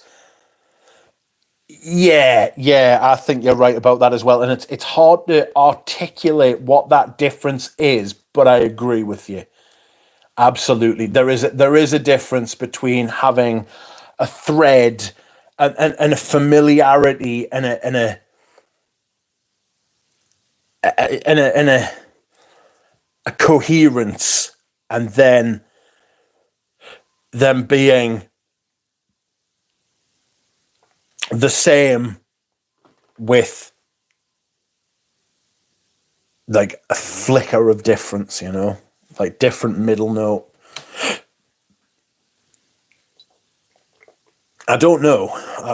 Yeah, I think you're right about that as well. And it's hard to articulate what that difference is, but I agree with you. Absolutely. There is a difference between having a thread and a familiarity and a coherence, and then them being the same with like a flicker of difference, you know, like different middle note. I don't know.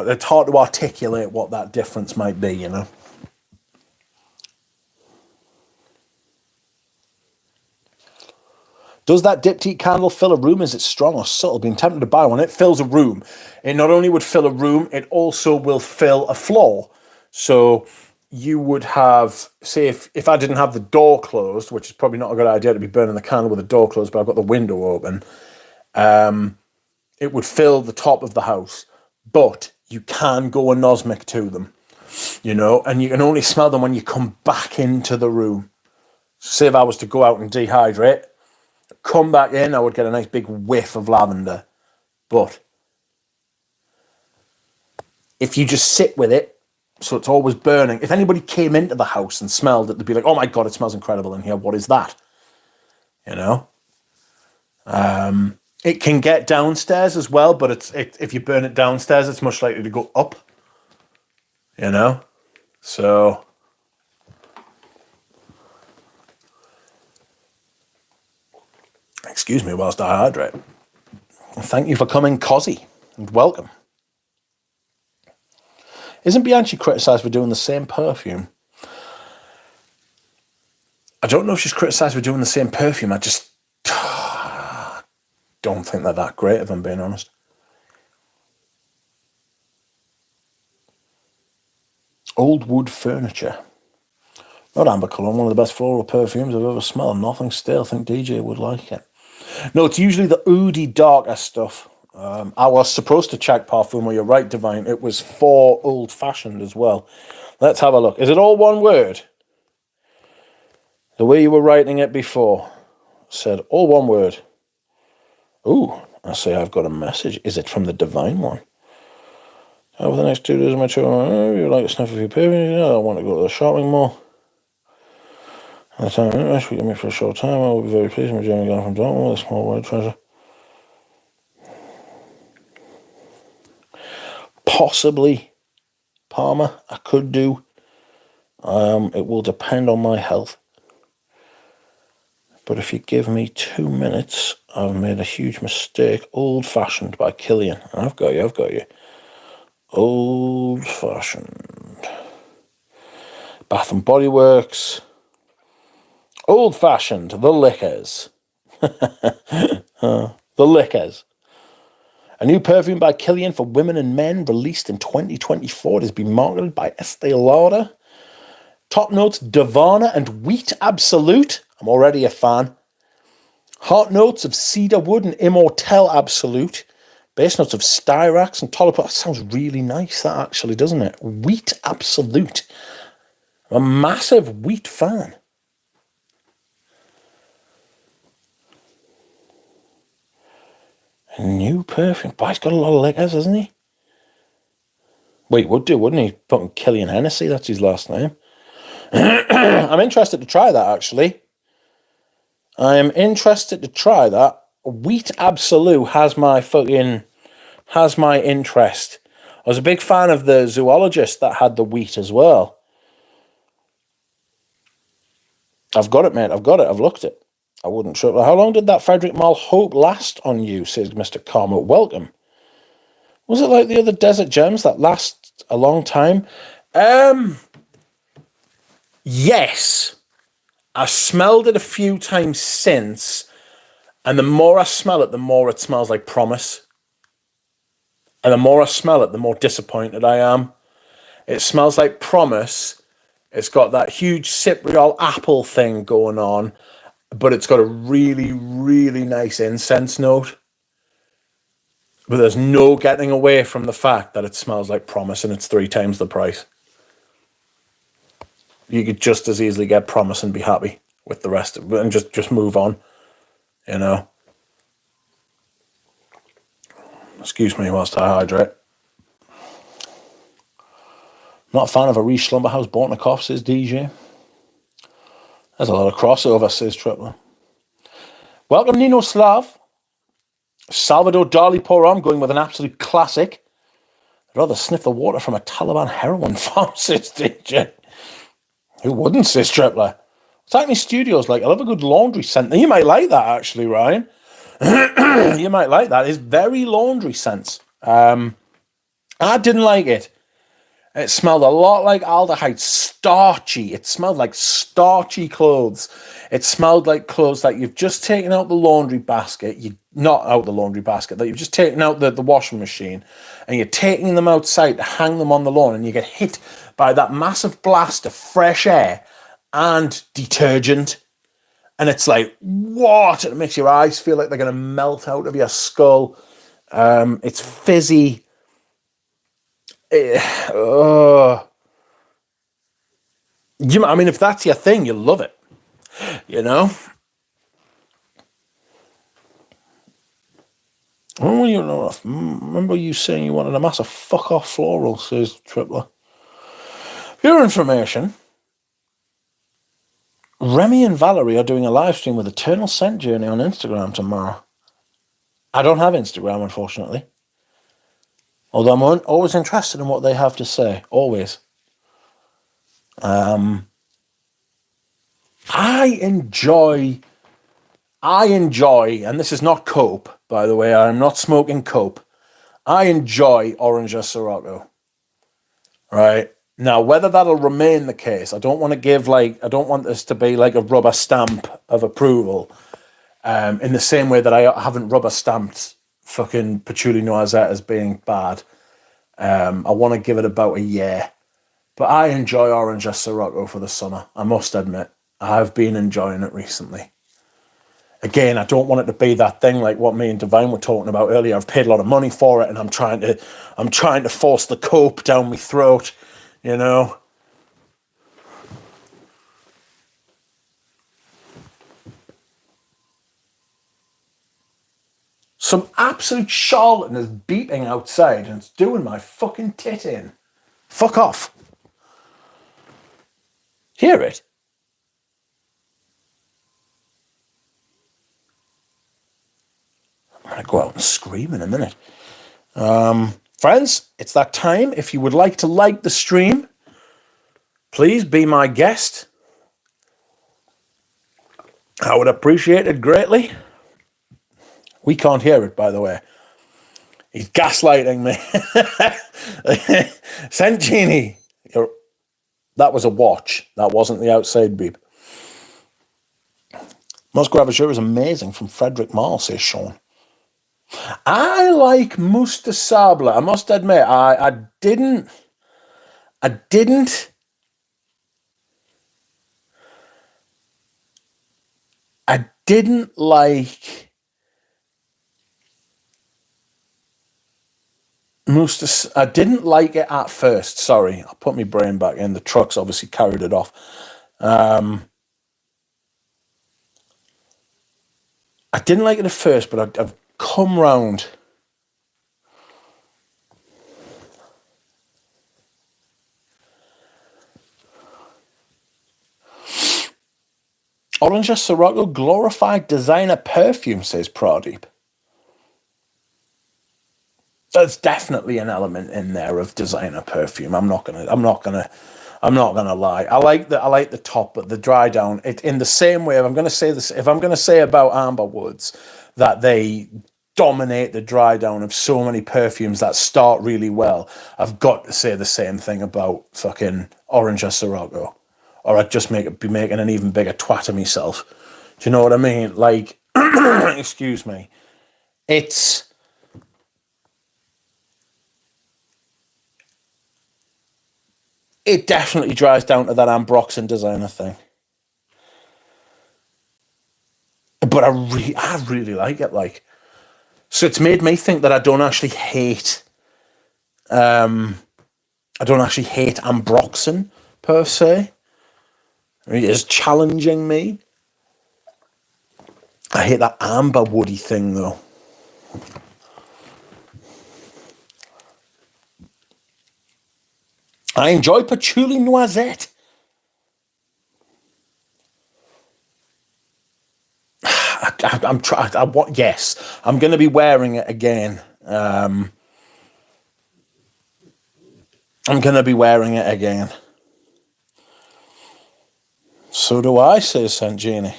It's hard to articulate what that difference might be, you know. Does that Diptyque candle fill a room? Is it strong or subtle? Been tempted to buy one. It fills a room. It not only would fill a room, it also will fill a floor. So you would have, say, if I didn't have the door closed, which is probably not a good idea to be burning the candle with the door closed, but I've got the window open, it would fill the top of the house. But you can go anosmic to them, you know, and you can only smell them when you come back into the room. Say if I was to go out and dehydrate, come back in, I would get a nice big whiff of lavender. But if you just sit with it, so it's always burning, if anybody came into the house and smelled it, they'd be like, oh my God, it smells incredible in here. What is that? You know? It can get downstairs as well, but if you burn it downstairs, it's much likely to go up. You know? So Excuse me whilst I hydrate. Thank you for coming, Cozzy, and welcome. Isn't Bianchi criticised for doing the same perfume? I don't know if she's criticised for doing the same perfume. I just don't think they're that great, if I'm being honest. Old wood furniture. Not amber cologne, one of the best floral perfumes I've ever smelled. Nothing stale. I think DJ would like it. No, it's usually the oody, darker stuff. I was supposed to check Parfum, you're right, Divine. It was for old-fashioned as well. Let's have a look. Is it all one word? The way you were writing it before said all one word. Ooh, I say I've got a message. Is it from the Divine one? Over the next 2 days of my tour, you like to sniff a few perfumes? I don't want to go to the shopping mall. The time we give me for a short time. I will be very pleased. My journey gone from Dortmund with a small white treasure. Possibly, Palmer. I could do. It will depend on my health. But if you give me 2 minutes, I've made a huge mistake. Old Fashioned by Killian. I've got you. Old Fashioned. Bath and Body Works. Old Fashioned, the Lickers. The Lickers. A new perfume by Killian for women and men released in 2024. It has been marketed by Estee Lauder. Top notes, Davana and Wheat Absolute. I'm already a fan. Heart notes of Cedar Wood and Immortelle Absolute. Base notes of Styrax and Tolipot. That sounds really nice, that actually, doesn't it? Wheat Absolute. I'm a massive wheat fan. A new perfume. Boy, he's got a lot of liquors, hasn't he? Wait, would do, wouldn't he? Fucking Killian Hennessy, that's his last name. I'm interested to try that, actually. I am interested to try that. Wheat Absolute has my interest. I was a big fan of the zoologist that had the wheat as well. I've got it, mate. I've got it. I've looked it. I wouldn't triple. How long did that Frederick Mall Hope last on you, says Mr. Karma. Welcome. Was it like the other Desert Gems that last a long time? Yes. I smelled it a few times since, and the more I smell it, the more it smells like promise. And the more I smell it, the more disappointed I am. It smells like promise. It's got that huge Cypriol apple thing going on, but it's got a really, really nice incense note. But there's no getting away from the fact that it smells like promise and it's 3 times the price. You could just as easily get promise and be happy with the rest of it and just move on, you know. Excuse me whilst I hydrate. Not a fan of a Riche Slumberhouse Bortnikov, says DJ. There's a lot of crossover, says Tripler. Welcome, Nino Slav. Salvador Dali Porom going with an absolute classic. I'd rather sniff the water from a Taliban heroin farm, says DJ. Who wouldn't, says Tripler? What's Acne Studios like? I love a good laundry scent. You might like that, actually, Ryan. You might like that. It's very laundry scents. I didn't like it. It smelled a lot like aldehyde, starchy. It smelled like starchy clothes. It smelled like clothes that you've just taken out the laundry basket. Not out the laundry basket, that you've just taken out the washing machine, and you're taking them outside to hang them on the lawn, and you get hit by that massive blast of fresh air and detergent. And it's like, what? It makes your eyes feel like they're going to melt out of your skull. It's fizzy. I mean, if that's your thing, you'll love it. You know? Remember you saying you wanted a massive fuck-off floral, says Tripler. For your information, Remy and Valerie are doing a live stream with Eternal Scent Journey on Instagram tomorrow. I don't have Instagram, unfortunately. Although I'm always interested in what they have to say. Always. I enjoy I enjoy, and this is not cope, by the way, I'm not smoking cope. I enjoy Orange Sirocco. Right? Now, whether that'll remain the case, I don't want to give I don't want this to be like a rubber stamp of approval. In the same way that I haven't rubber stamped fucking Patchouli Noisette as being bad. I want to give it about a year. But I enjoy Orange Sirocco for the summer, I must admit. I've been enjoying it recently. Again, I don't want it to be that thing like what me and Divine were talking about earlier. I've paid a lot of money for it and I'm trying to force the cope down my throat, you know. Some absolute charlatan is beeping outside and it's doing my fucking tit in. Fuck off. Hear it? I'm going to go out and scream in a minute. Friends, it's that time. If you would like to like the stream, please be my guest. I would appreciate it greatly. We can't hear it, by the way. He's gaslighting me. Santini, that was a watch. That wasn't the outside beep. Moscow Avajur is amazing from Frederick Marl, says Sean. I like Mousse de Sable. I must admit, I didn't like I didn't like it at first. Sorry, I'll put my brain back in. The trucks obviously carried it off. I didn't like it at first, but I've come round. Orange Sirocco glorified designer perfume, says Pradeep. There's definitely an element in there of designer perfume. I'm not gonna lie. I like the top, but the dry down. It in the same way. If I'm gonna say about Amber Woods that they dominate the dry down of so many perfumes that start really well, I've got to say the same thing about fucking Orange Sirocco, or I'd just be making an even bigger twat of myself. Do you know what I mean? Like, excuse me. It definitely dries down to that Ambroxan designer thing. But I really like it. Like, so it's made me think that I don't actually hate Ambroxan per se. It is challenging me. I hate that amber woody thing though. I enjoy Patchouli Noisette. Yes, I'm going to be wearing it again. I'm going to be wearing it again. So do I, says Santini.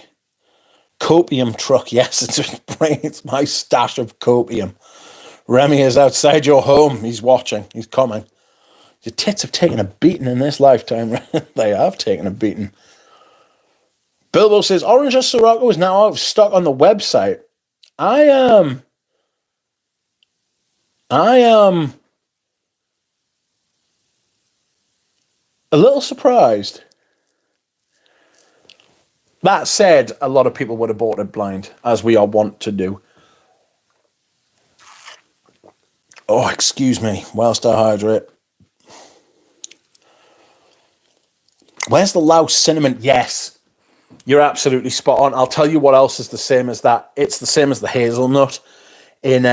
Copium truck, yes, it's my stash of copium. Remy is outside your home. He's watching. He's coming. Your tits have taken a beating in this lifetime. They have taken a beating. Bilbo says, Orange Sirocco is now out of stock on the website. I am a little surprised. That said, a lot of people would have bought it blind, as we are wont to do. Oh, excuse me, whilst I hydrate. Where's the Laos cinnamon? Yes, you're absolutely spot on. I'll tell you what else is the same as that. It's the same as the hazelnut in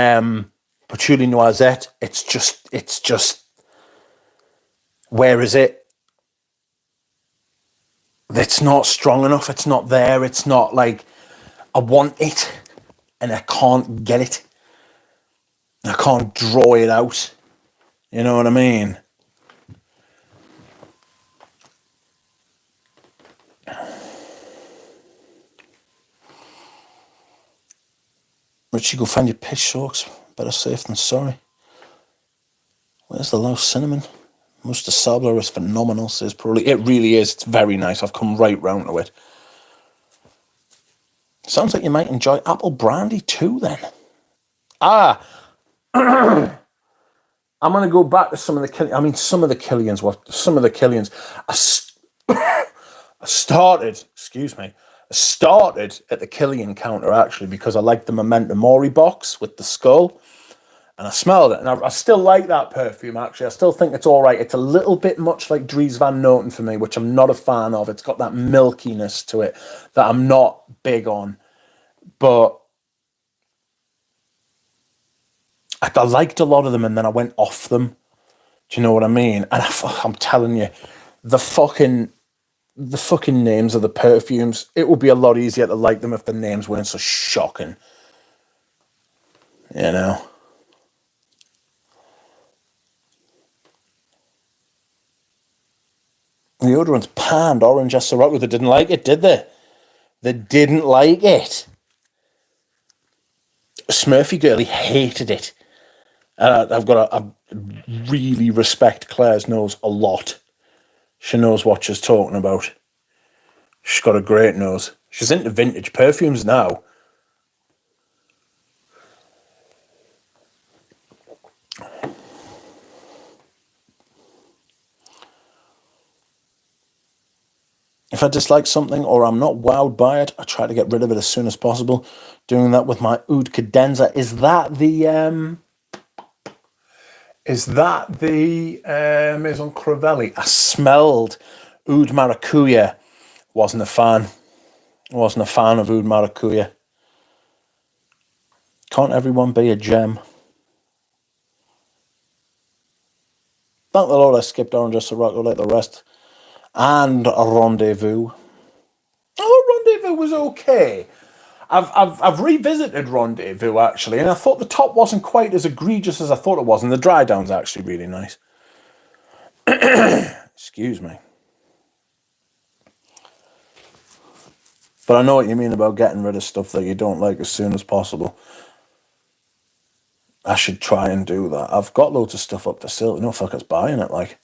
Patchouli Noisette. It's just, where is it? It's not strong enough. It's not there. It's not like, I want it and I can't get it. I can't draw it out. You know what I mean? Richie, go find your piss soaks. Better safe than sorry. Where's the low cinnamon? Musta Sabler is phenomenal, says Probably. It really is. It's very nice. I've come right round to it. Sounds like you might enjoy apple brandy too, then. I'm going to go back to some of the Killians. I mean, some of the Killians. I started at the Killian counter, actually, because I liked the Memento Mori box with the skull. And I smelled it, and I still like that perfume, actually. I still think it's all right. It's a little bit much like Dries Van Noten for me, which I'm not a fan of. It's got that milkiness to it that I'm not big on. But I liked a lot of them, and then I went off them. Do you know what I mean? And I'm telling you, the fucking names of the perfumes, it would be a lot easier to like them if the names weren't so shocking. You know? The deodorants panned Orange Sirocco. They didn't like it, did they? They didn't like it. Smurfy Girlie hated it. I really respect Claire's nose a lot. She knows what she's talking about. She's got a great nose. She's into vintage perfumes now. If I dislike something or I'm not wowed by it, I try to get rid of it as soon as possible. Doing that with my Oud Cadenza. Is that the Maison Crivelli? I smelled Oud Maracuja. Wasn't a fan of Oud Maracuja. Can't everyone be a gem? Thank the Lord I skipped Orange Sirocco like the rest. And Rendezvous. Oh, Rendezvous was okay. I've revisited Rendezvous, actually, and I thought the top wasn't quite as egregious as I thought it was, and the dry down's actually really nice. Excuse me. But I know what you mean about getting rid of stuff that you don't like as soon as possible. I should try and do that. I've got loads of stuff up to sale. No fuckers buying it, like.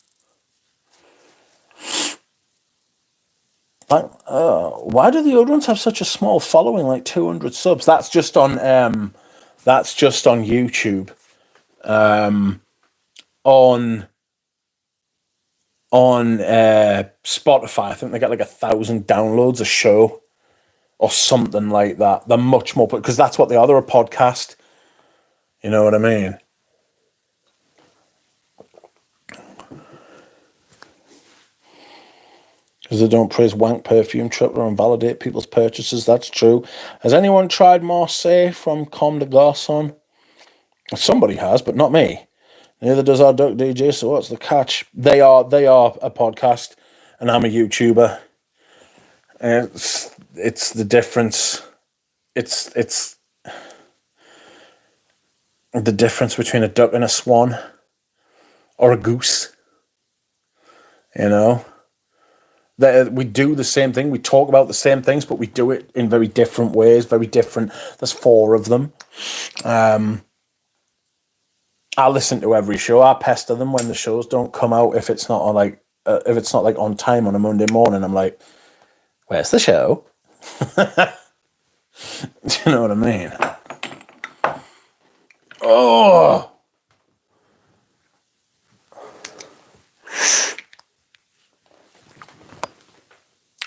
Why do the other ones have such a small following, like 200 subs? That's just on YouTube. On Spotify, I think they get like 1,000 downloads a show or something like that. They're much more, because that's what they are. They're a podcast. You know what I mean? Because they don't praise wank perfume tripler and validate people's purchases. That's true. Has anyone tried Marseille from Comme des Garçons? Somebody has, but not me. Neither does our Duck DJ, so what's the catch? They are a podcast, and I'm a YouTuber. It's the difference. It's the difference between a duck and a swan, or a goose. You know, we do the same thing. We talk about the same things, but we do it in very different ways. Very different. There's 4 of them. I listen to every show. I pester them when the shows don't come out if it's not on on time on a Monday morning. I'm like, "Where's the show?" Do you know what I mean? Oh,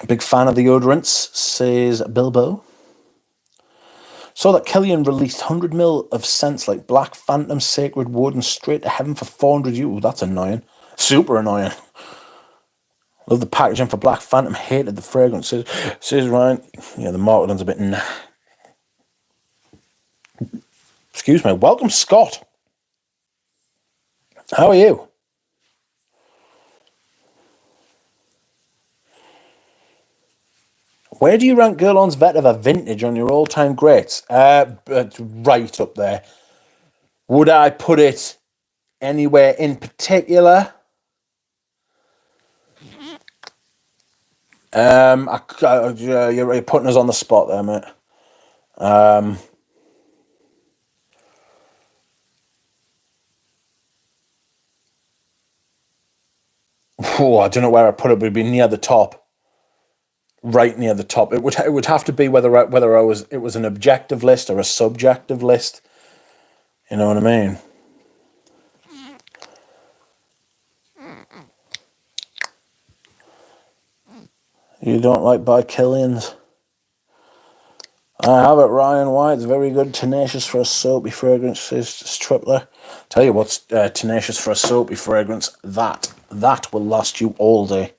big fan of the deodorants, says Bilbo. Saw that Killian released 100ml of scents like Black Phantom, Sacred Wood, and Straight to Heaven for 400 €. That's annoying. Super annoying. Love the packaging for Black Phantom. Hated the fragrance. Says Ryan. Yeah, the marketing's a bit nah. Excuse me. Welcome, Scott. How are you? Where do you rank Guerlain's Vetiver Vintage on your all-time greats? Right up there. Would I put it anywhere in particular? You're putting us on the spot there, mate. Oh, I don't know where I put it, but it'd be near the top. Right near the top. It would have to be whether it was an objective list or a subjective list. You know what I mean? You don't like by Killian's? I have it, Ryan White. It's very good. Tenacious for a soapy fragrance, says Stripler. Tell you what's tenacious for a soapy fragrance. That will last you all day.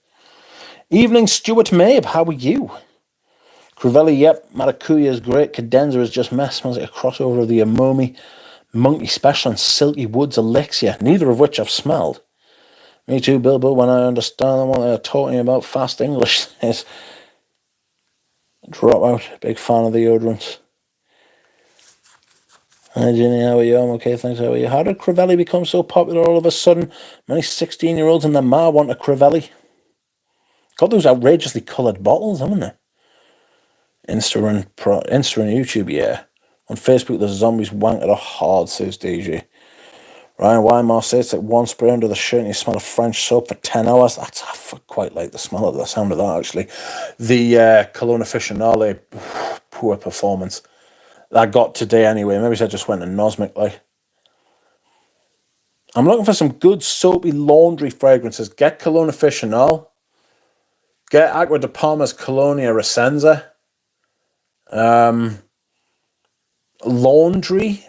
Evening, Stuart Mabe. How are you? Crivelli, yep. Maracuya is great. Cadenza is just mess. Smells like a crossover of the Amomi Monkey Special and Silky Woods Elixir, neither of which I've smelled. Me too, Bilbo, when I understand what they're talking about. Fast English says. Drop out. Big fan of the deodorants. Hi, Jenny, how are you? I'm okay, thanks. How are you? How did Crivelli become so popular all of a sudden? Many 16-year-olds and their ma want a Crivelli. Got those outrageously coloured bottles, haven't they? Insta and YouTube, yeah. On Facebook, the zombies wank at a hard, says DJ. Ryan Wymar says it's like one spray under the shirt and you smell of French soap for 10 hours. I quite like the smell of the sound of that, actually. The Cologne Aficionale, poor performance. I got today anyway. Maybe I just went to Nosmic, like. I'm looking for some good soapy laundry fragrances. Get Cologne Aficionale. Get Aqua de Palma's Colonia Resenza. Laundry.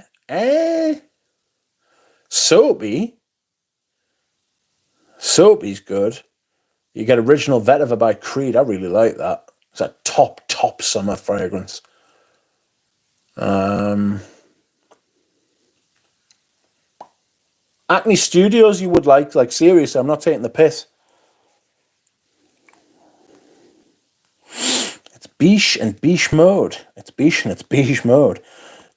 Soapy. Soapy's good. You get Original Vetiver by Creed. I really like that. It's a top summer fragrance. Acne Studios you would like seriously, I'm not taking the piss. It's biche and biche mode. It's biche and it's biche mode.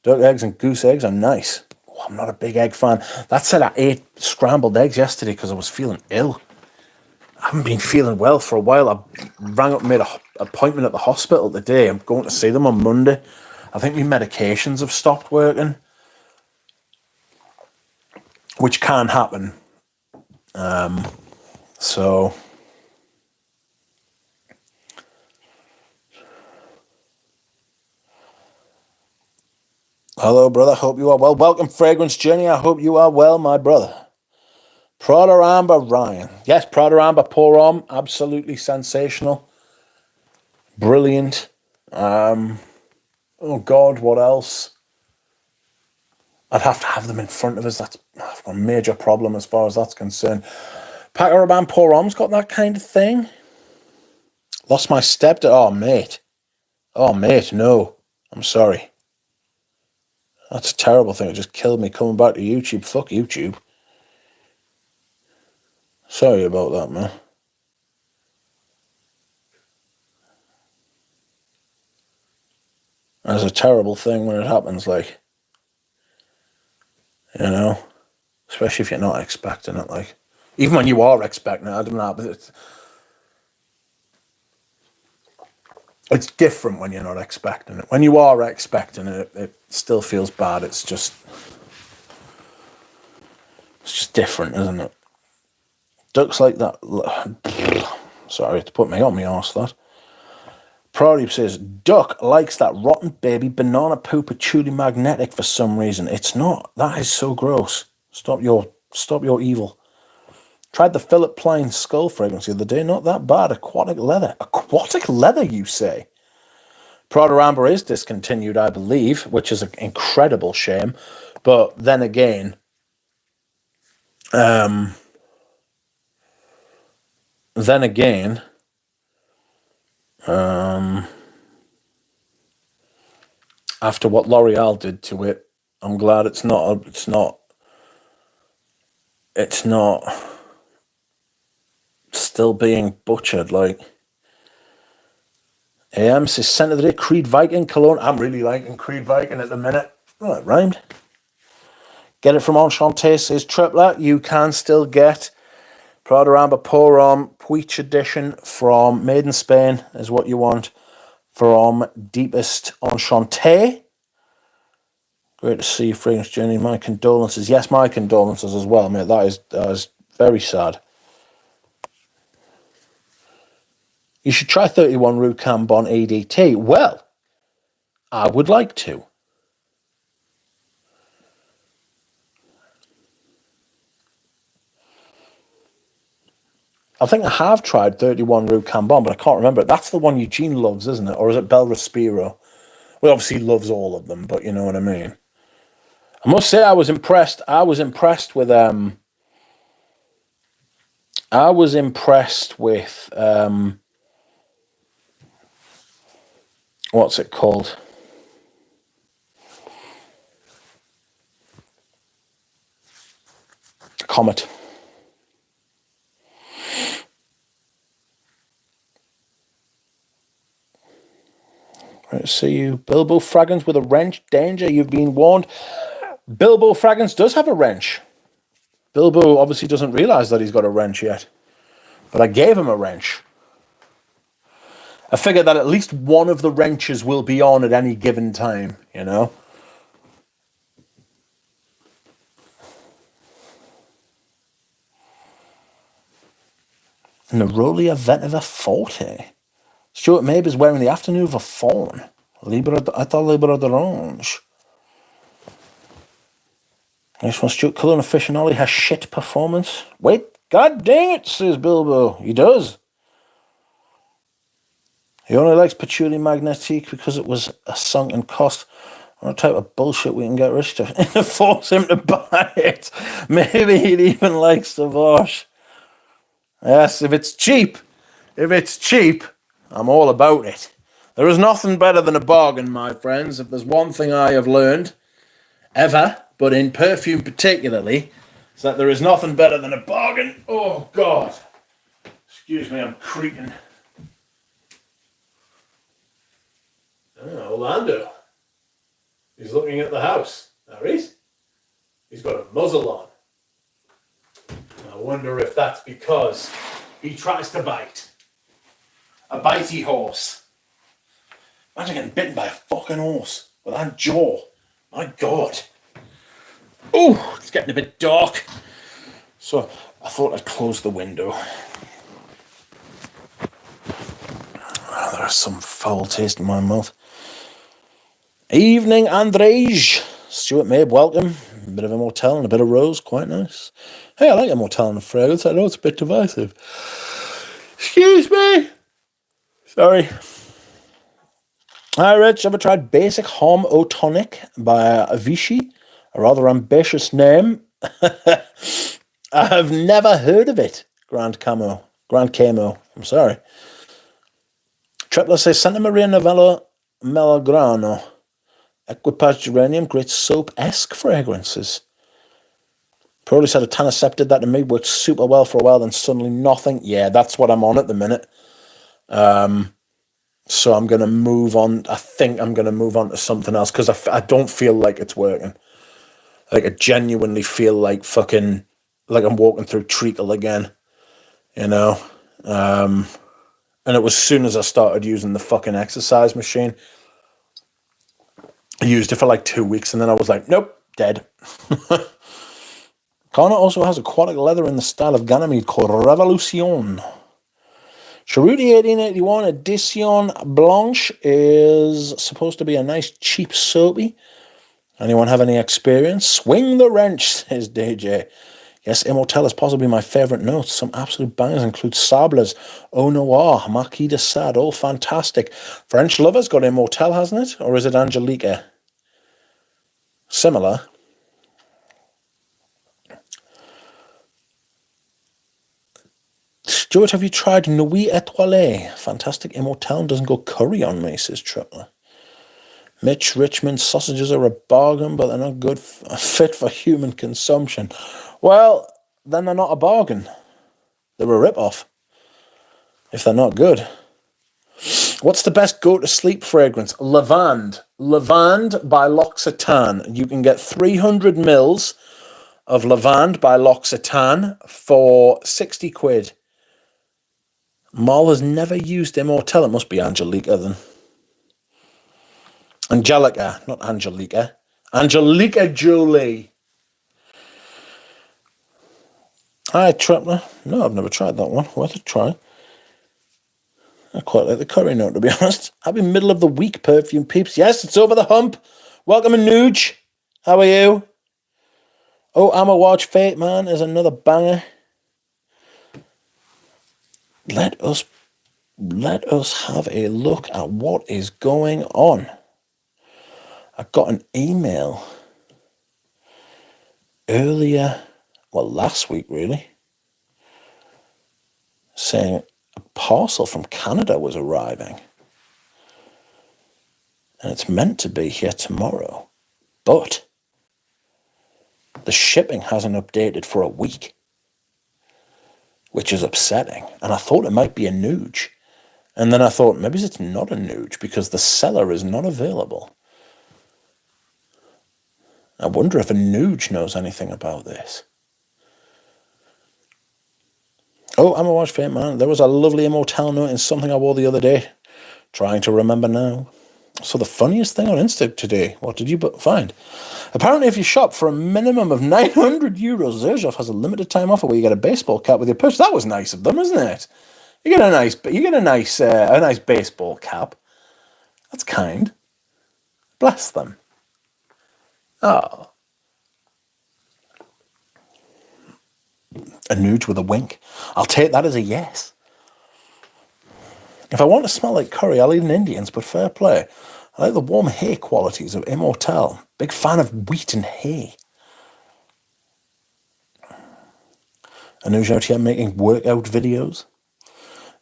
Duck eggs and goose eggs are nice. Oh, I'm not a big egg fan. That said, I ate scrambled eggs yesterday because I was feeling ill. I haven't been feeling well for a while. I rang up and made an appointment at the hospital today. I'm going to see them on Monday. I think my medications have stopped working, which can happen. So hello, brother. Hope you are well. Welcome, Fragrance Journey. I hope you are well, my brother. Prada Amber Ryan. Yes, Prada Amber Pour Homme. Absolutely sensational. Brilliant. Oh, God, what else? I'd have to have them in front of us. That's a major problem as far as that's concerned. Paco Rabanne Pour Homme's got that kind of thing. Lost my stepdad. Oh, mate. Oh, mate, no. I'm sorry. That's a terrible thing. It just killed me coming back to YouTube. Fuck YouTube. Sorry about that, man. That's a terrible thing when it happens, like, you know, especially if you're not expecting it, like, even when you are expecting it, I don't know, but it's different when you're not expecting it. When you are expecting it, it still feels bad. It's just different, isn't it? Ducks like that. Sorry to put me on my arse, that. Prairie says, Duck likes that rotten baby banana poo patchouli magnetic for some reason. It's not. That is so gross. Stop your evil. Tried the Philip Plein skull fragrance the other day. Not that bad. Aquatic leather. Aquatic leather, you say? Prada Amber is discontinued, I believe, which is an incredible shame. But then again, after what L'Oreal did to it, I'm glad it's not still being butchered. Like, AM says, Centre of the Day, Creed Viking Cologne. I'm really liking Creed Viking at the minute. Oh, it rhymed. Get it from Enchanté, says Tripler. You can still get Prada Amber Pour Homme Puig Edition from Made in Spain is what you want from Deepest Enchanté. Great to see you, Fragrance Journey. My condolences. Yes, my condolences as well, mate. That is very sad. You should try 31 Rue Cambon EDT. Well, I would like to. I think I have tried 31 Rue Cambon, but I can't remember it. That's the one Eugene loves, isn't it? Or is it Bel Respiro? Well, obviously he loves all of them, but you know what I mean. I must say I was impressed. I was impressed with what's it called? Comet. Right, see you. Bilbo Fragrance with a wrench. Danger, you've been warned. Bilbo Fragrance does have a wrench. Bilbo obviously doesn't realise that he's got a wrench yet. But I gave him a wrench. I figured that at least one of the wrenches will be on at any given time, you know? Nerolia Vetiva Forte. Stuart Mabe is wearing the afternoon of a fawn. I thought Libera d'Orange. Next one, Stuart Cullen Aficionado has shit performance. Wait, god dang it, says Bilbo. He does. He only likes Patchouli Magnetique because it was a sunken cost. What type of bullshit we can get rich to force him to buy it. Maybe he'd even like Sauvage. Yes, if it's cheap, I'm all about it. There is nothing better than a bargain, my friends. If there's one thing I have learned, ever, but in perfume particularly, is that there is nothing better than a bargain. Oh, God. Excuse me, I'm creaking. Orlando. He's looking at the house. There he is. He's got a muzzle on. I wonder if that's because he tries to bite. A bitey horse. Imagine getting bitten by a fucking horse with that jaw. My God. Oh, it's getting a bit dark. So I thought I'd close the window. Oh, there's some foul taste in my mouth. Evening, Andrej. Stuart Mabe, welcome. A bit of Immortelle and a bit of Rose, quite nice. Hey, I like Immortelle and fragrance. I know it's a bit divisive. Excuse me. Sorry. Hi, Rich. Ever tried Basic Homme Eau Tonic by Vichy? A rather ambitious name. I have never heard of it. Grand Camo. I'm sorry. Tripler says Santa Maria Novella Melograno. Equipage Geranium, great soap-esque fragrances. Probably said a Tanacept did that to me, worked super well for a while, then suddenly nothing. Yeah, that's what I'm on at the minute. So I'm going to move on. I think I'm going to move on to something else because I don't feel like it's working. Like, I genuinely feel like fucking, like I'm walking through treacle again, you know? And it was as soon as I started using the fucking exercise machine. I used it for like 2 weeks and then I was like, nope, dead. Connor also has aquatic leather in the style of Ganymede called Revolution. Cheruti 1881 Edition Blanche is supposed to be a nice cheap soapy. Anyone have any experience? Swing the wrench, says DJ. Yes, Immortelle is possibly my favourite notes. Some absolute bangers include Sables, Eau Noir, Marquis de Sade, all fantastic. French Lover's got Immortelle, hasn't it? Or is it Angelique? Similar. Stuart, have you tried Nuit Etoilée? Fantastic Immortelle doesn't go curry on me, says Tripler. Mitch Richmond sausages are a bargain, but they're not good, fit for human consumption. Well, then they're not a bargain. They're a rip-off. If they're not good. What's the best go-to-sleep fragrance? Lavande. Lavande by L'Occitane. You can get 300 mils of Lavande by L'Occitane for 60 quid. Marl has never used Immortelle. It must be Angelica then. Angelica, not Angelica. Angelica Jolie. Hi, Tripler. No, I've never tried that one. Worth a try. I quite like the curry note, to be honest. Happy middle of the week, perfume peeps. Yes, it's over the hump. Welcome, Anuj. How are you? Oh, I'm a Watch Fate, man, is another banger. Let us have a look at what is going on. I got an email earlier, well, last week, really, saying a parcel from Canada was arriving. And it's meant to be here tomorrow. But the shipping hasn't updated for a week, which is upsetting. And I thought it might be a Nuge. And then I thought, maybe it's not a Nuge because the seller is not available. I wonder if a Nuge knows anything about this. Oh, I'm a Watch Fate, man. There was a lovely immortal note in something I wore the other day. Trying to remember now. So the funniest thing on Insta today, what did you find? Apparently, if you shop for a minimum of 900 euros, Zerzhov has a limited time offer where you get a baseball cap with your purchase. That was nice of them, isn't it? You get a nice baseball cap. That's kind. Bless them. Oh, a nude with a wink. I'll take that as a yes. If I want to smell like curry, I'll eat an Indian's, but fair play. I like the warm hay qualities of Immortal. Big fan of wheat and hay. Anuj out here making workout videos.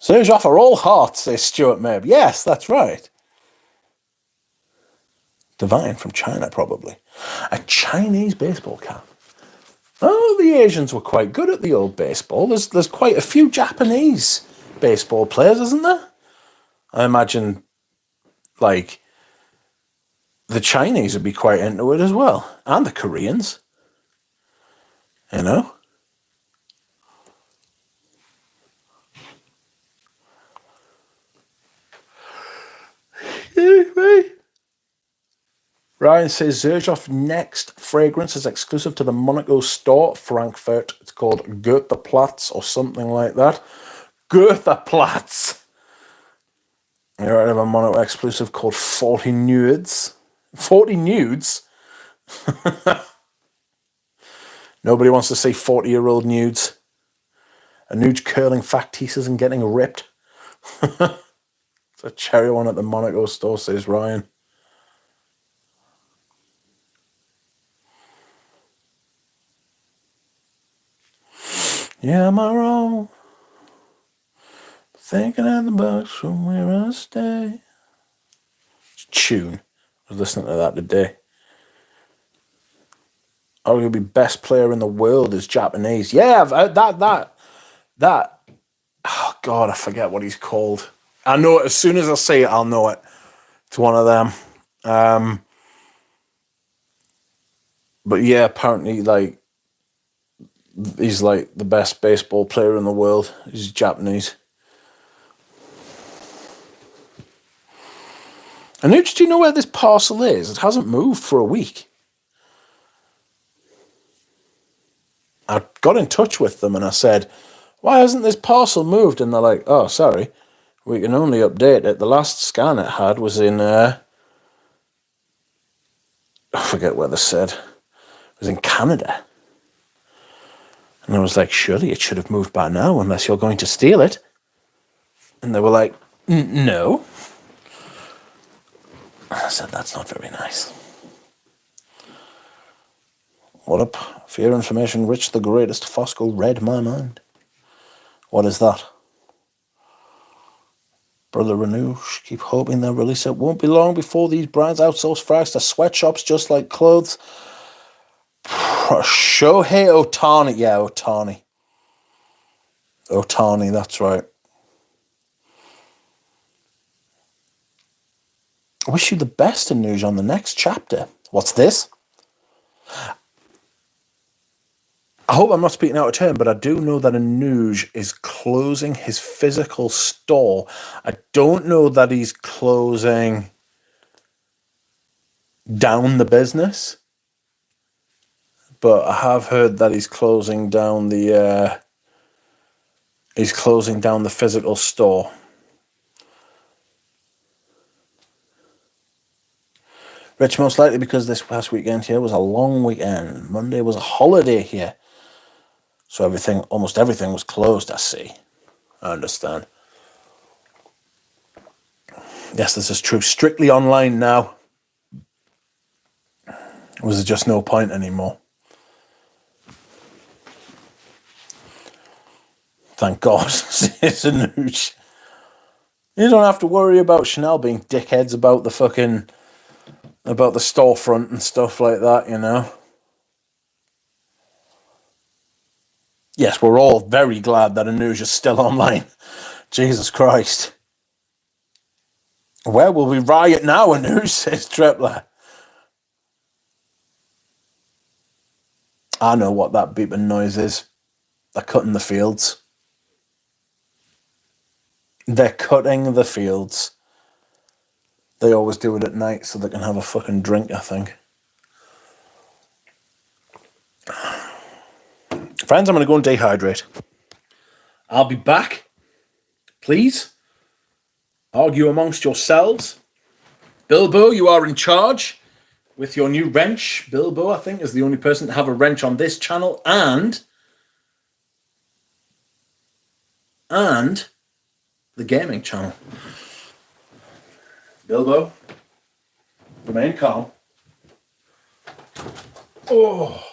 Zerzhov are all hot, says Stuart Mabe. Yes, that's right. Divine from China, probably. A Chinese baseball cap. Oh, the Asians were quite good at the old baseball. There's quite a few Japanese baseball players, isn't there? I imagine, like, the Chinese would be quite into it as well. And the Koreans. You know? Ryan says Zerzhov next fragrance is exclusive to the Monaco store, Frankfurt. It's called Goetheplatz or something like that. Goetheplatz. You already have a Monaco exclusive called 40 Nudes. 40 Nudes? Nobody wants to see 40-year-old nudes. A nude curling factices and getting ripped. It's a cherry one at the Monaco store, says Ryan. Yeah, am I wrong? Thinking at the box from where I stay. Tune. I was listening to that today. Arguably best player in the world is Japanese. Yeah, that. Oh God, I forget what he's called. I know it as soon as I say it. I'll know it. It's one of them. But yeah, apparently, like, he's like the best baseball player in the world. He's Japanese. And do you know where this parcel is? It hasn't moved for a week. I got in touch with them and I said, why hasn't this parcel moved? And they're like, oh, sorry, we can only update it. The last scan it had was in, I forget where they said. It was in Canada. And I was like, surely it should have moved by now unless you're going to steal it. And they were like, no. I said, that's not very nice. What up? For your information, Rich the Greatest Fosco read my mind. What is that? Brother Renouche, keep hoping they'll release it. Won't be long before these brands outsource frags to sweatshops just like clothes. Shohei Ohtani. Yeah, Ohtani. Ohtani, that's right. I wish you the best in news on the next chapter. What's this? I hope I'm not speaking out of turn, but I do know that Anuj is closing his physical store. I don't know that he's closing down the business, but I have heard that he's closing down the physical store. Rich, most likely because this past weekend here was a long weekend. Monday was a holiday here. So almost everything was closed, I see. I understand. Yes, this is true. Strictly online now. Was there just no point anymore? Thank God. It's a news. You don't have to worry about Chanel being dickheads about the storefront and stuff like that, you know. Yes, we're all very glad that Anuj is still online. Jesus Christ. Where will we riot now, Anuj, says Tripler. I know what that beeping noise is. They're cutting the fields. They're cutting the fields. They always do it at night so they can have a fucking drink, I think. Friends, I'm going to go and dehydrate. I'll be back. Please. Argue amongst yourselves. Bilbo, you are in charge with your new wrench. Bilbo, I think, is the only person to have a wrench on this channel and the gaming channel. Bilbo, remain calm. Oh.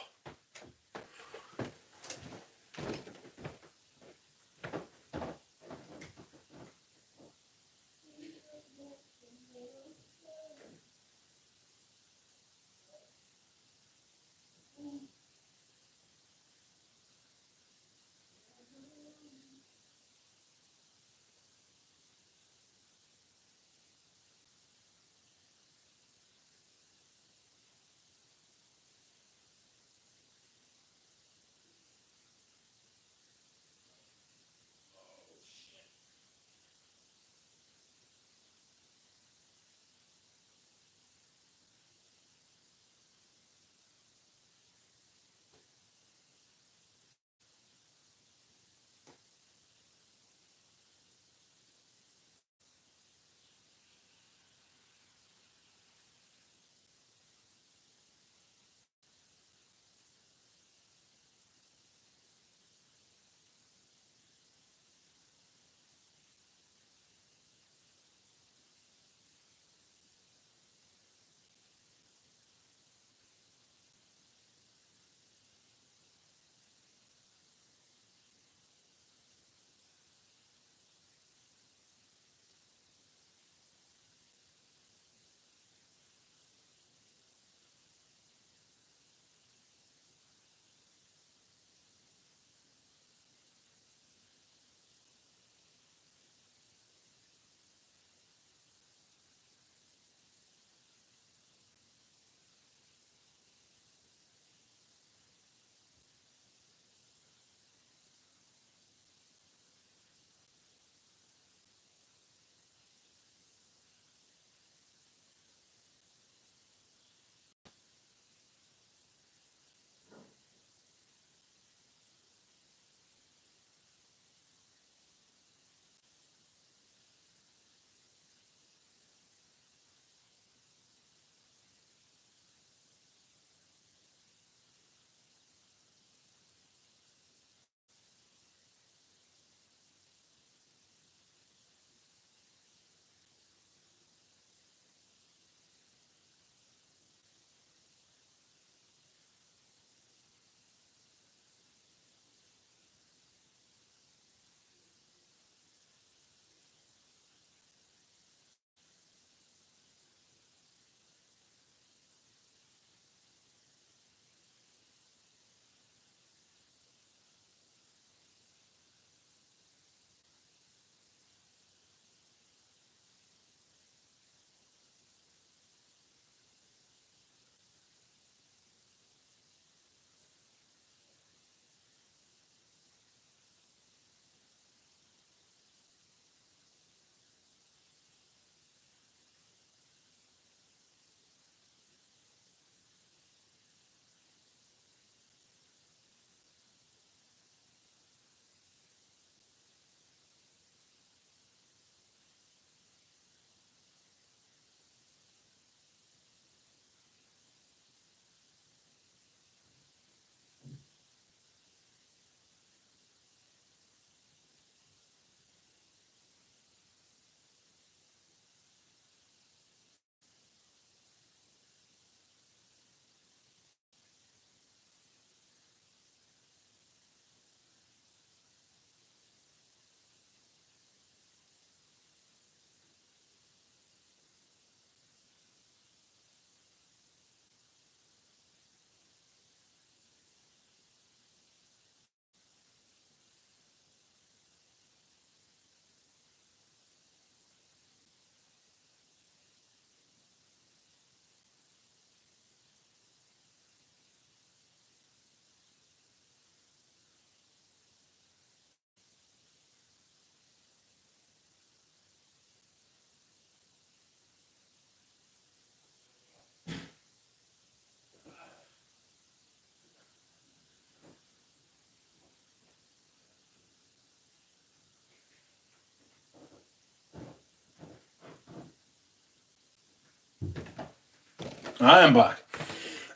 I am back.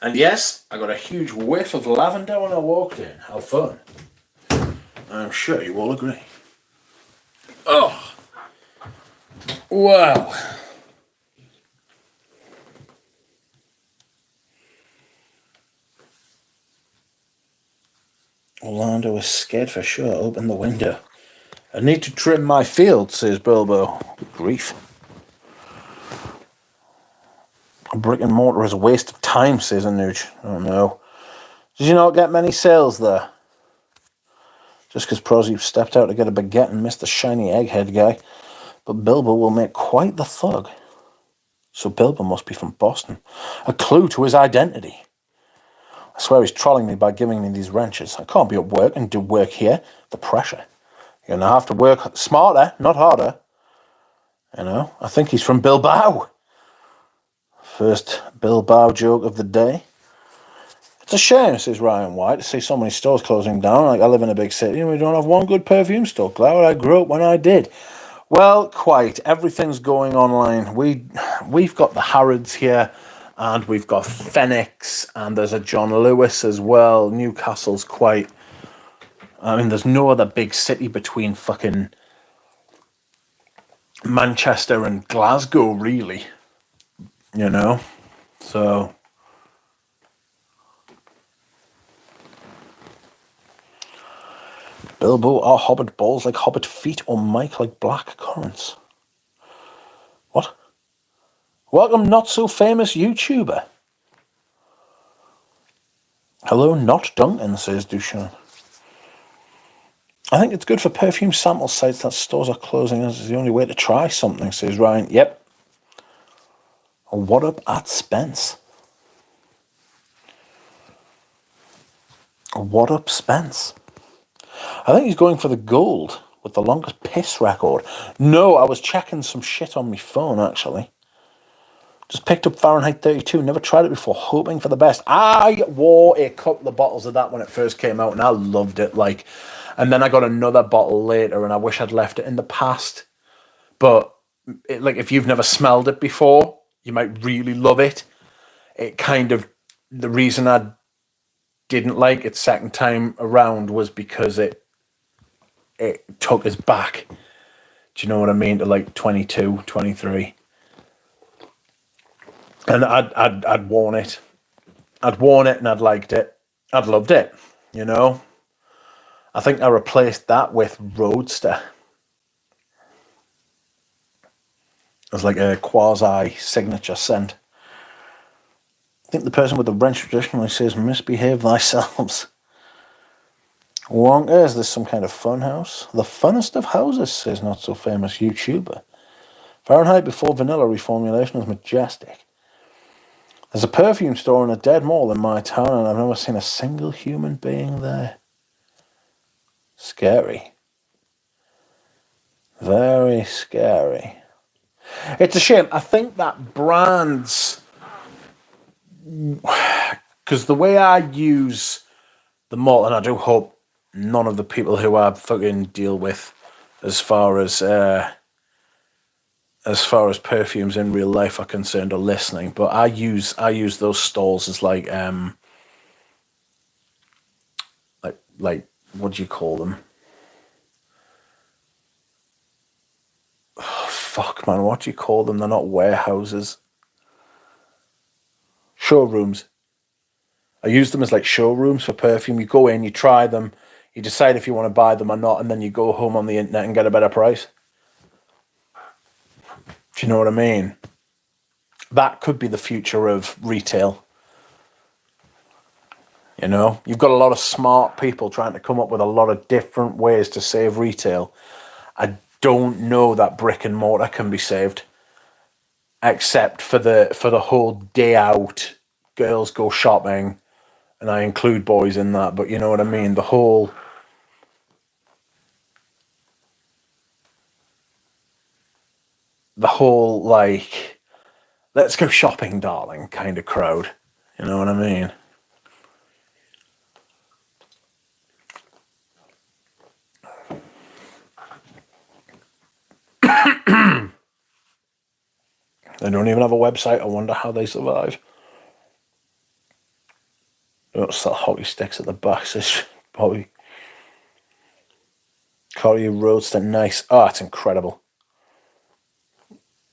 And yes, I got a huge whiff of lavender when I walked in. How fun. I'm sure you all agree. Oh, wow. Orlando is scared for sure. Open the window. I need to trim my field, says Bilbo. Grief. A brick and mortar is a waste of time, says Anuj. Oh no. Did you not get many sales there? Just because Prosy stepped out to get a baguette and missed the shiny egghead guy. But Bilbo will make quite the thug. So Bilbo must be from Boston. A clue to his identity. I swear he's trolling me by giving me these wrenches. I can't be at work and do work here. The pressure. You're going to have to work smarter, not harder. You know, I think he's from Bilbao. First Bilbao joke of the day. It's a shame, says Ryan White, to see so many stores closing down. Like, I live in a big city and we don't have one good perfume store. Glad I grew up when I did. Well, quite. Everything's going online. We've got the Harrods here, and we've got Phoenix, and there's a John Lewis as well. Newcastle's quite... I mean, there's no other big city between fucking Manchester and Glasgow, really. You know? So... Bilbo are hobbit balls like hobbit feet, or Mike like black currants. What? Welcome, not so famous YouTuber. Hello, not Duncan, says Dushan. I think it's good for perfume sample sites that stores are closing. This is the only way to try something, says Ryan. Yep. What up at Spence? What up, Spence? I think he's going for the gold with the longest piss record. No, I was checking some shit on my phone, actually. Just picked up Fahrenheit 32. Never tried it before, hoping for the best. I wore a couple of bottles of that when it first came out, and I loved it. Like, and then I got another bottle later, and I wish I'd left it in the past. But like, if you've never smelled it before, you might really love it. It kind of, the reason I didn't like it second time around was because it took us back. Do you know what I mean? To like 22, 23. And I'd worn it. I'd worn it and I'd liked it. I'd loved it, you know. I think I replaced that with Roadster. It was like a quasi-signature scent. I think the person with the wrench traditionally says, misbehave thyself. Wonka, is this some kind of fun house? The funnest of houses, says not so famous YouTuber. Fahrenheit before vanilla reformulation was majestic. There's a perfume store in a dead mall in my town, and I've never seen a single human being there. Scary. Very scary. It's a shame. I think that brands... Because the way I use the malt, and I do hope none of the people who I fucking deal with as far as perfumes in real life are concerned are listening, but I use those stalls as like what do you call them? Oh, fuck, man, what do you call them? They're not warehouses. Showrooms. I use them as like showrooms for perfume. You go in, you try them, you decide if you want to buy them or not, and then you go home on the internet and get a better price. Do you know what I mean? That could be the future of retail. You know, you've got a lot of smart people trying to come up with a lot of different ways to save retail. I don't know that brick and mortar can be saved, except for the whole day out, girls go shopping, and I include boys in that, but you know what I mean? The whole like, let's go shopping, darling, kind of crowd. You know what I mean? They don't even have a website. I wonder how they survive. don't sell hockey sticks at the back, says Bobby. Corey Roadster, nice. Oh, it's incredible.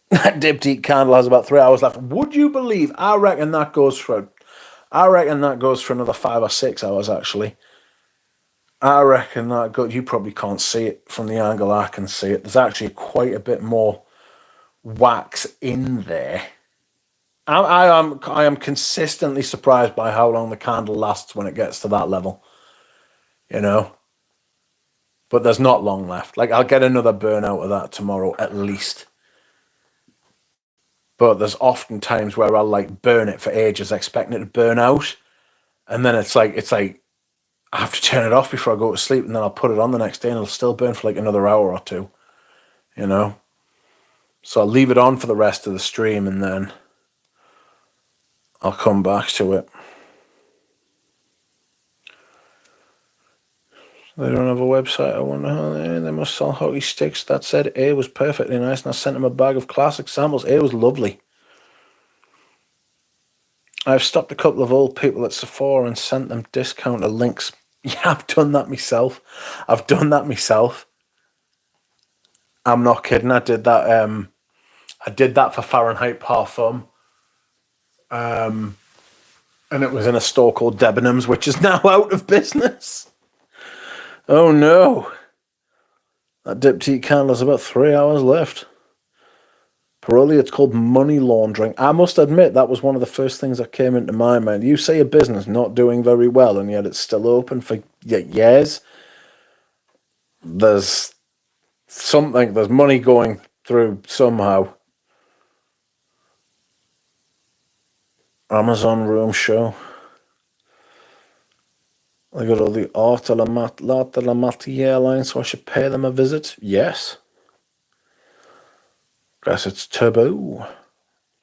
That Diptyque candle has about 3 hours left. Would you believe? I reckon that goes for another 5 or 6 hours, actually. I reckon that goes. You probably can't see it from the angle I can see it. There's actually quite a bit more wax in there. I am consistently surprised by how long the candle lasts when it gets to that level. You know? But there's not long left. Like, I'll get another burn out of that tomorrow, at least. But there's often times where I'll, like, burn it for ages, expecting it to burn out. And then it's like, I have to turn it off before I go to sleep, and then I'll put it on the next day, and it'll still burn for, like, another hour or two. You know? So I'll leave it on for the rest of the stream, and then I'll come back to it. They don't have a website. I wonder how they must sell hockey sticks. That said, A was perfectly nice, and I sent him a bag of classic samples. A was lovely. I've stopped a couple of old people at Sephora and sent them discounted links. Yeah, I've done that myself. I'm not kidding. I did that. I did that for Fahrenheit Parfum. And it was in a store called Debenhams, which is now out of business. Oh no. That Diptyque candle has about 3 hours left. Paroli, it's called money laundering. I must admit, that was one of the first things that came into my mind. You say a business not doing very well, and yet it's still open for years. There's money going through somehow. Amazon room show. I got all the art de la matière line, so I should pay them a visit. Yes. Guess it's Turbo.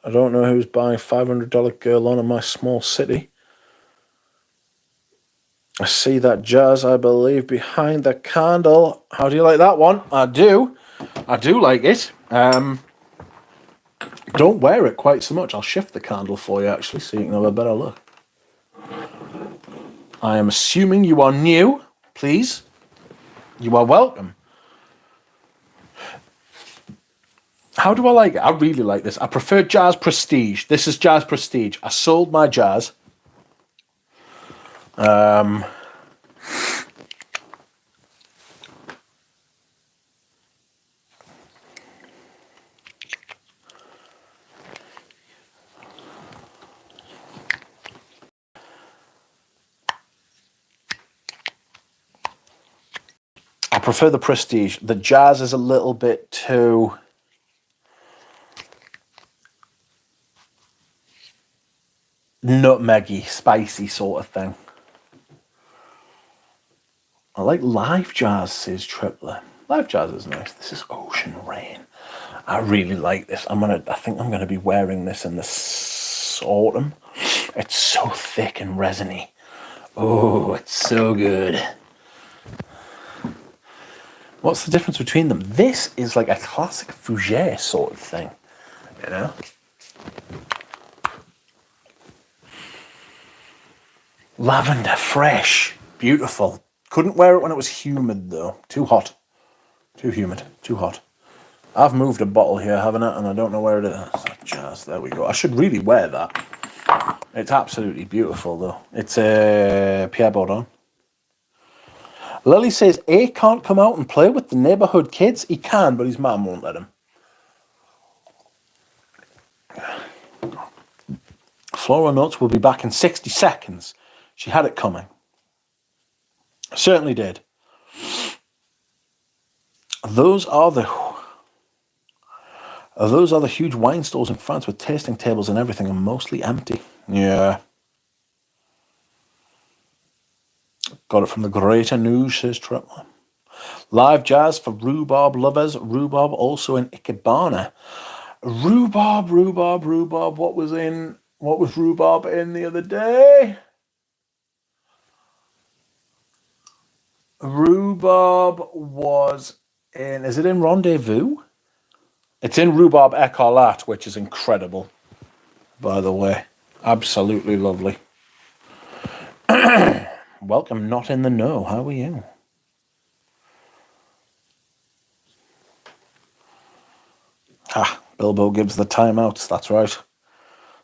I don't know who's buying $500 girl on in my small city. I see that jazz, I believe, behind the candle. How do you like that one? I do. I do like it. Don't wear it quite so much. I'll shift the candle for you, actually, so you can have a better look. I am assuming you are new. Please. You are welcome. How do I like it? I really like this. I prefer Jazz Prestige. This is Jazz Prestige. I sold my Jazz. I prefer the Prestige. The Jazz is a little bit too... nutmeggy, spicy sort of thing. I like Live Jazz, says Tripler. Live Jazz is nice. This is Ocean Rain. I really like this. I think I'm gonna be wearing this in this autumn. It's so thick and resiny. Oh, it's so good. What's the difference between them? This is like a classic fougere sort of thing, you know? Lavender, fresh, beautiful. Couldn't wear it when it was humid, though. Too hot. Too humid. Too hot. I've moved a bottle here, haven't I? And I don't know where it is. Jazz, there we go. I should really wear that. It's absolutely beautiful, though. It's Pierre Bourdon. Lily says, A can't come out and play with the neighbourhood kids. He can, but his mum won't let him. Flora Nuts will be back in 60 seconds. She had it coming. Certainly did. Those are the huge wine stores in France with tasting tables and everything, and mostly empty. Yeah. Got it from the Greater News, says Tripler. Live Jazz for rhubarb lovers. Rhubarb also in Ikebana. Rhubarb. What was rhubarb in the other day? Rhubarb was in... Is it in Rendezvous? It's in Rhubarb Écarlate, which is incredible, by the way. Absolutely lovely. Welcome, not in the know. How are you? Bilbo gives the timeouts. That's right.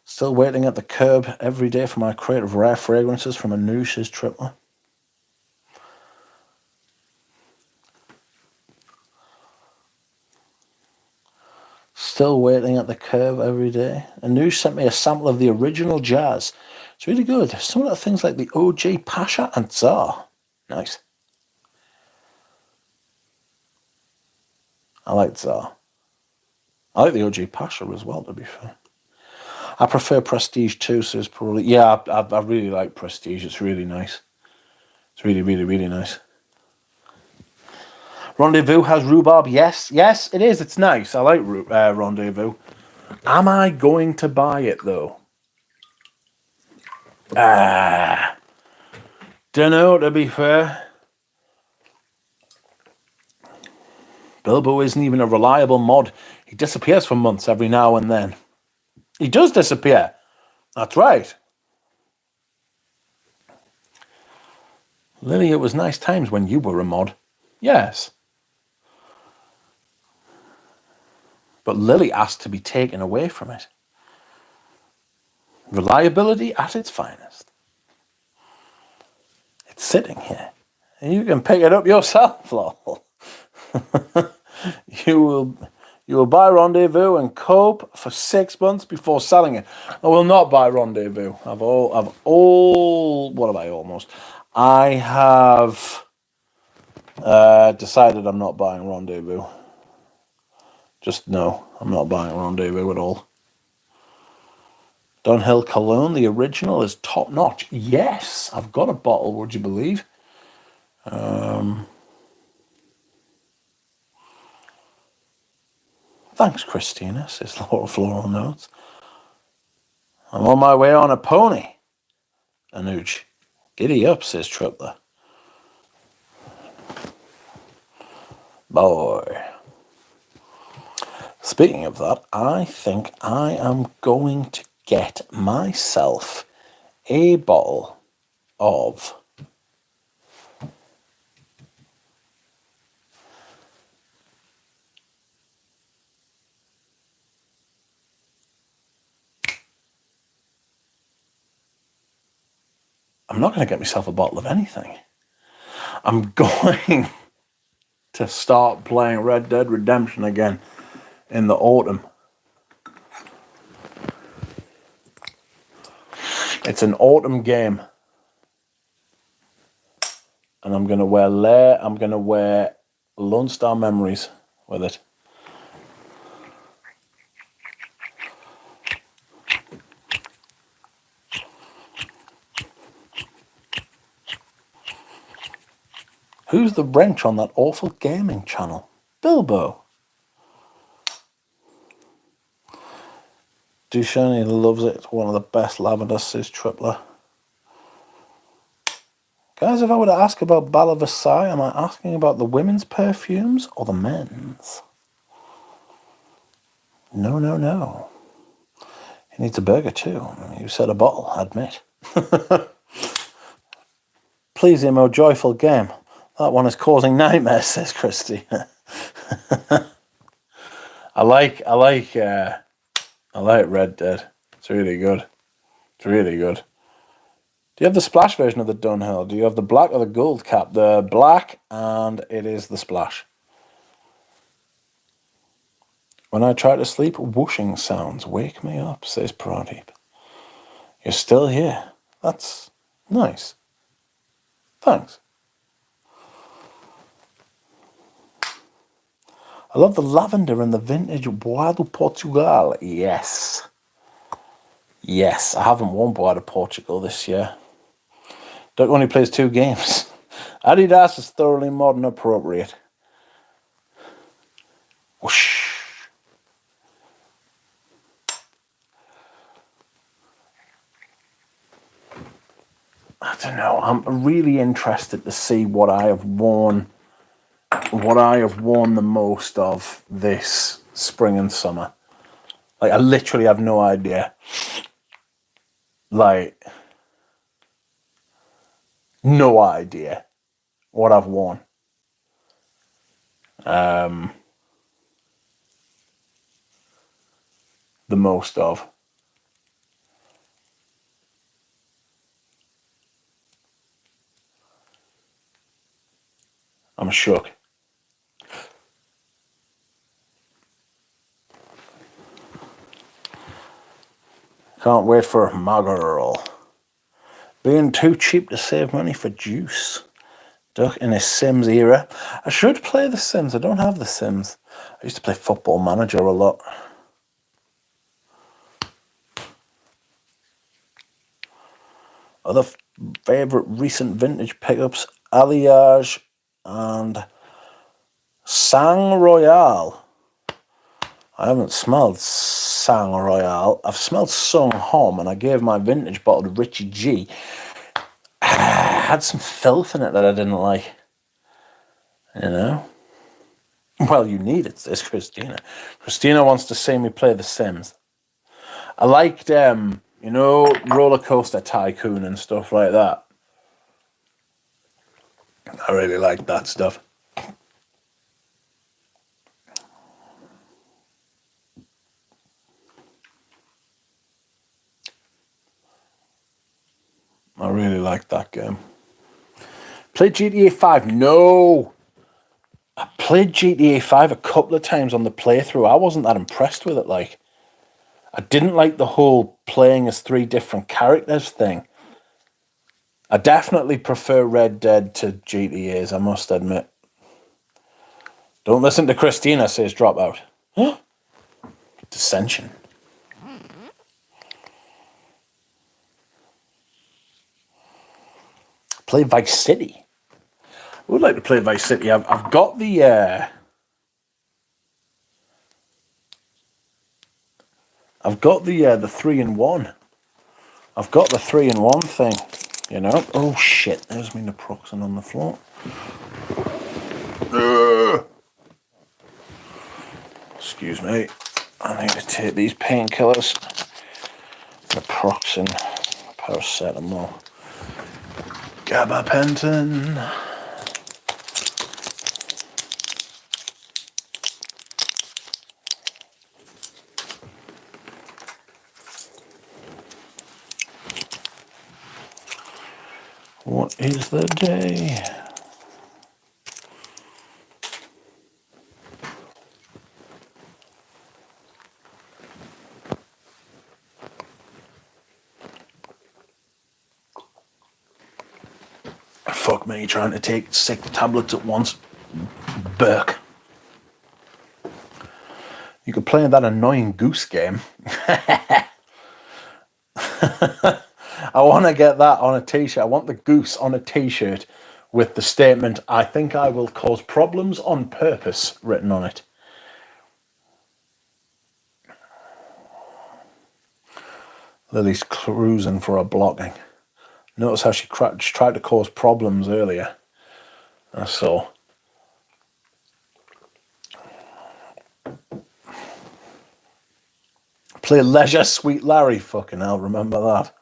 Still waiting at the curb every day for my crate of rare fragrances from Anoush, says Tripler. Still waiting at the curb every day. Anoush sent me a sample of the original jazz. It's really good. Some of the things like the OG Pasha and Tsar. Nice. I like Tsar. I like the OG Pasha as well, to be fair. I prefer Prestige too, so it's probably... Yeah, I really like Prestige. It's really nice. It's really, really, really nice. Rendezvous has rhubarb. Yes, yes, it is. It's nice. I like Rendezvous. Am I going to buy it, though? Dunno, to be fair. Bilbo isn't even a reliable mod. He disappears for months every now and then. He does disappear. That's right. Lily, it was nice times when you were a mod. Yes. But Lily asked to be taken away from it. Reliability at its finest. It's sitting here. And you can pick it up yourself, lol. You will buy Rendezvous and cope for 6 months before selling it. I will not buy Rendezvous. I have decided I'm not buying Rendezvous. Just no, I'm not buying Rendezvous at all. Dunhill Cologne, the original, is top notch. Yes, I've got a bottle, would you believe? Thanks, Christina, says Laura Floral Notes. I'm on my way on a pony. Anouch. Giddy up, says Tripler. Boy. Speaking of that, I think I am going to get myself a bottle of I'm not going to get myself a bottle of anything. I'm going to start playing Red Dead Redemption again in the autumn. It's an autumn game. And I'm going to wear Lone Star Memories with it. Who's the wrench on that awful gaming channel? Bilbo. Duchenne loves it. It's one of the best lavenders, says Tripler. Guys, if I were to ask about Bala Versailles, am I asking about the women's perfumes or the men's? No, no, no. He needs a burger too. You said a bottle, admit. Please, him, oh joyful game. That one is causing nightmares, says Christy. I like Red Dead. It's really good. It's really good. Do you have the splash version of the Dunhill? Do you have the black or the gold cap? The black, and it is the splash. When I try to sleep, whooshing sounds wake me up, says Pradeep. You're still here. That's nice. Thanks. I love the lavender and the vintage Bois de Portugal. Yes. Yes, I haven't worn Bois de Portugal this year. Duck only plays 2 games. Adidas is thoroughly modern appropriate. Whoosh. I don't know. I'm really interested to see what I have worn the most of this spring and summer. Like, I literally have no idea. Like, No idea what I've worn. The most of. I'm shook. Can't wait for my girl. Being too cheap to save money for juice. Duck in his Sims era. I should play the Sims. I don't have the Sims. I used to play Football Manager a lot. Other favourite recent vintage pickups, Alliage and Sang Royale. I haven't smelled Sang Royale. I've smelled Sung Hom, and I gave my vintage bottle to Richie G. Had some filth in it that I didn't like. You know? Well, you need it, says Christina. Christina wants to see me play The Sims. I liked, Roller Coaster Tycoon and stuff like that. I really liked that stuff. I really liked that game. Played GTA 5? No! I played GTA 5 a couple of times on the playthrough. I wasn't that impressed with it, like. I didn't like the whole playing as 3 different characters thing. I definitely prefer Red Dead to GTAs, I must admit. Don't listen to Christina, says Dropout. Dissension. Play Vice City. I would like to play Vice City. I've got the... I've got the 3-in-1. I've got the 3-in-1 thing, you know. Oh shit! There's me naproxen on the floor. Excuse me. I need to take these painkillers. Naproxen, paracetamol, gabapentin. What is the day? Fuck me, trying to take 6 tablets at once. Burke. You could play that annoying goose game. I want to get that on a t-shirt. I want the goose on a t-shirt with the statement, "I think I will cause problems on purpose," written on it. Lily's cruising for a blocking. Notice how she tried to cause problems earlier. I saw. Play Leisure Sweet Larry. Fucking hell, remember that.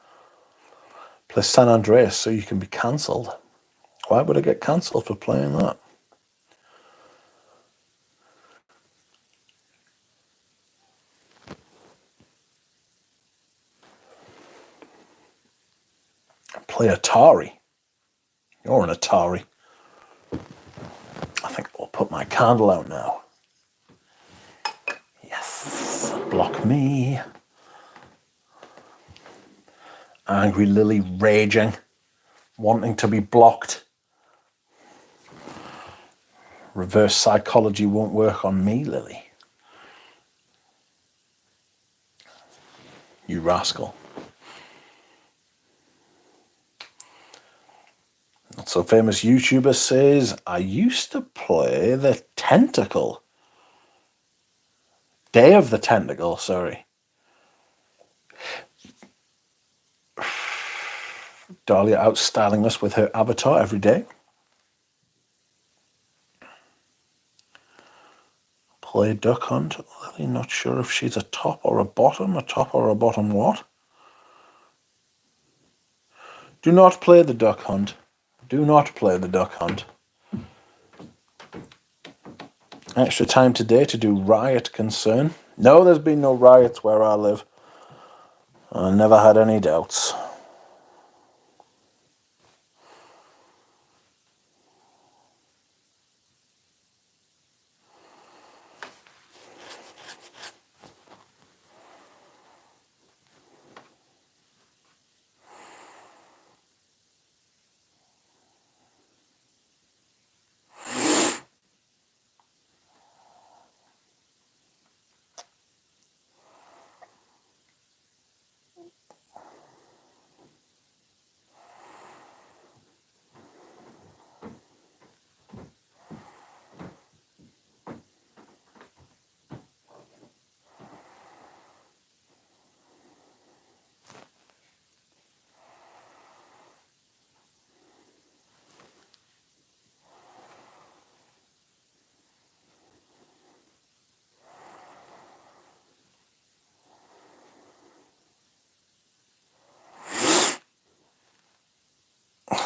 Play San Andreas so you can be cancelled. Why would I get cancelled for playing that? Play Atari. You're an Atari. I think I'll put my candle out now. Yes. Block me. Angry Lily raging. Wanting to be blocked. Reverse psychology won't work on me, Lily. You rascal. Not so famous YouTuber says, I used to play the Tentacle. Day of the Tentacle, sorry. Dahlia outstyling us with her avatar every day. Play Duck Hunt. Lily, not sure if she's a top or a bottom. A top or a bottom what? Do not play the Duck Hunt. Do not play the duck hunt. Extra time today to do Riot concern. No, there's been no riots where I live. I never had any doubts.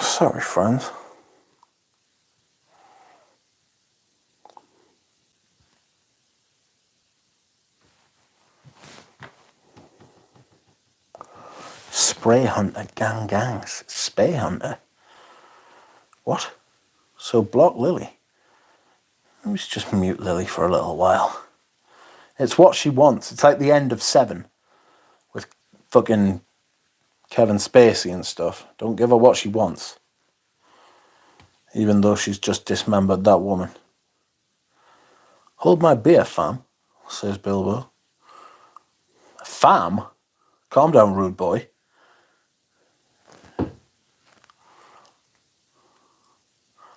Sorry, friends. Spray hunter, gangs. Spay hunter? What? So block Lily. Let's just mute Lily for a little while. It's what she wants. It's like the end of 7 with fucking Kevin Spacey and stuff. Don't give her what she wants. Even though she's just dismembered that woman. Hold my beer, fam, says Bilbo. Fam? Calm down, rude boy.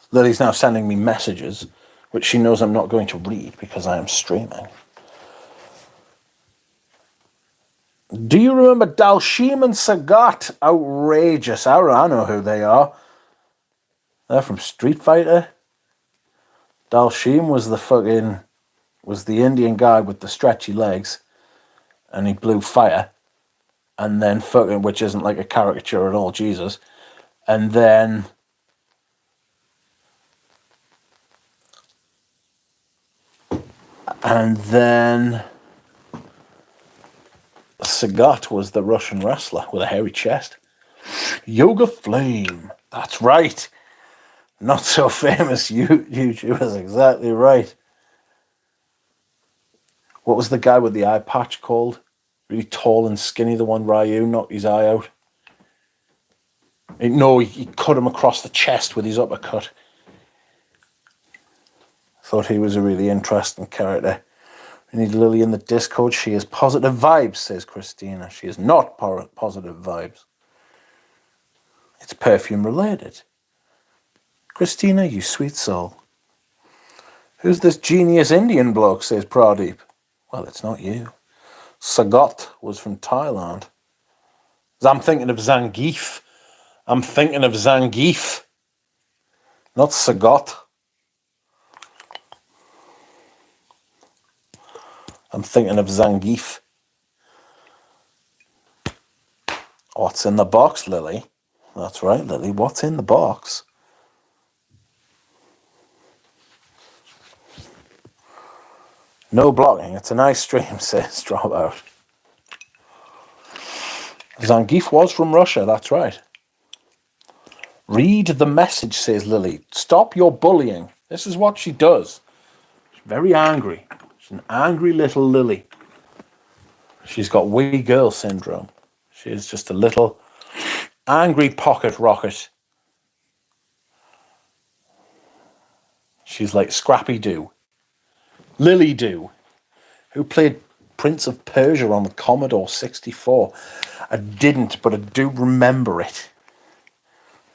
Lily's now sending me messages, which she knows I'm not going to read because I am streaming. Do you remember Dalshim and Sagat? Outrageous. I know who they are. They're from Street Fighter. Dalshim was the Indian guy with the stretchy legs, and he blew fire, and then which isn't like a caricature at all, Jesus, and then Sagat was the Russian wrestler with a hairy chest. Yoga Flame. That's right. Not so famous YouTubers, exactly right. What was the guy with the eye patch called? Really tall and skinny, the one Ryu knocked his eye out. No, he cut him across the chest with his uppercut. Thought he was a really interesting character. We need Lily in the Discord. She is positive vibes, says Christina. She is not positive vibes. It's perfume related. Christina, you sweet soul. Who's this genius Indian bloke, says Pradeep. Well, it's not you. Sagat was from Thailand. I'm thinking of Zangief. Not Sagat. I'm thinking of Zangief. What's in the box, Lily? That's right, Lily. What's in the box? No blocking. It's a nice stream, says Dropout. Zangief was from Russia, that's right. Read the message, says Lily. Stop your bullying. This is what she does. She's very angry. She's an angry little Lily. She's got wee girl syndrome. She is just a little angry pocket rocket. She's like Scrappy Doo. Lily Doo, who played Prince of Persia on the Commodore 64. I didn't, but I do remember it.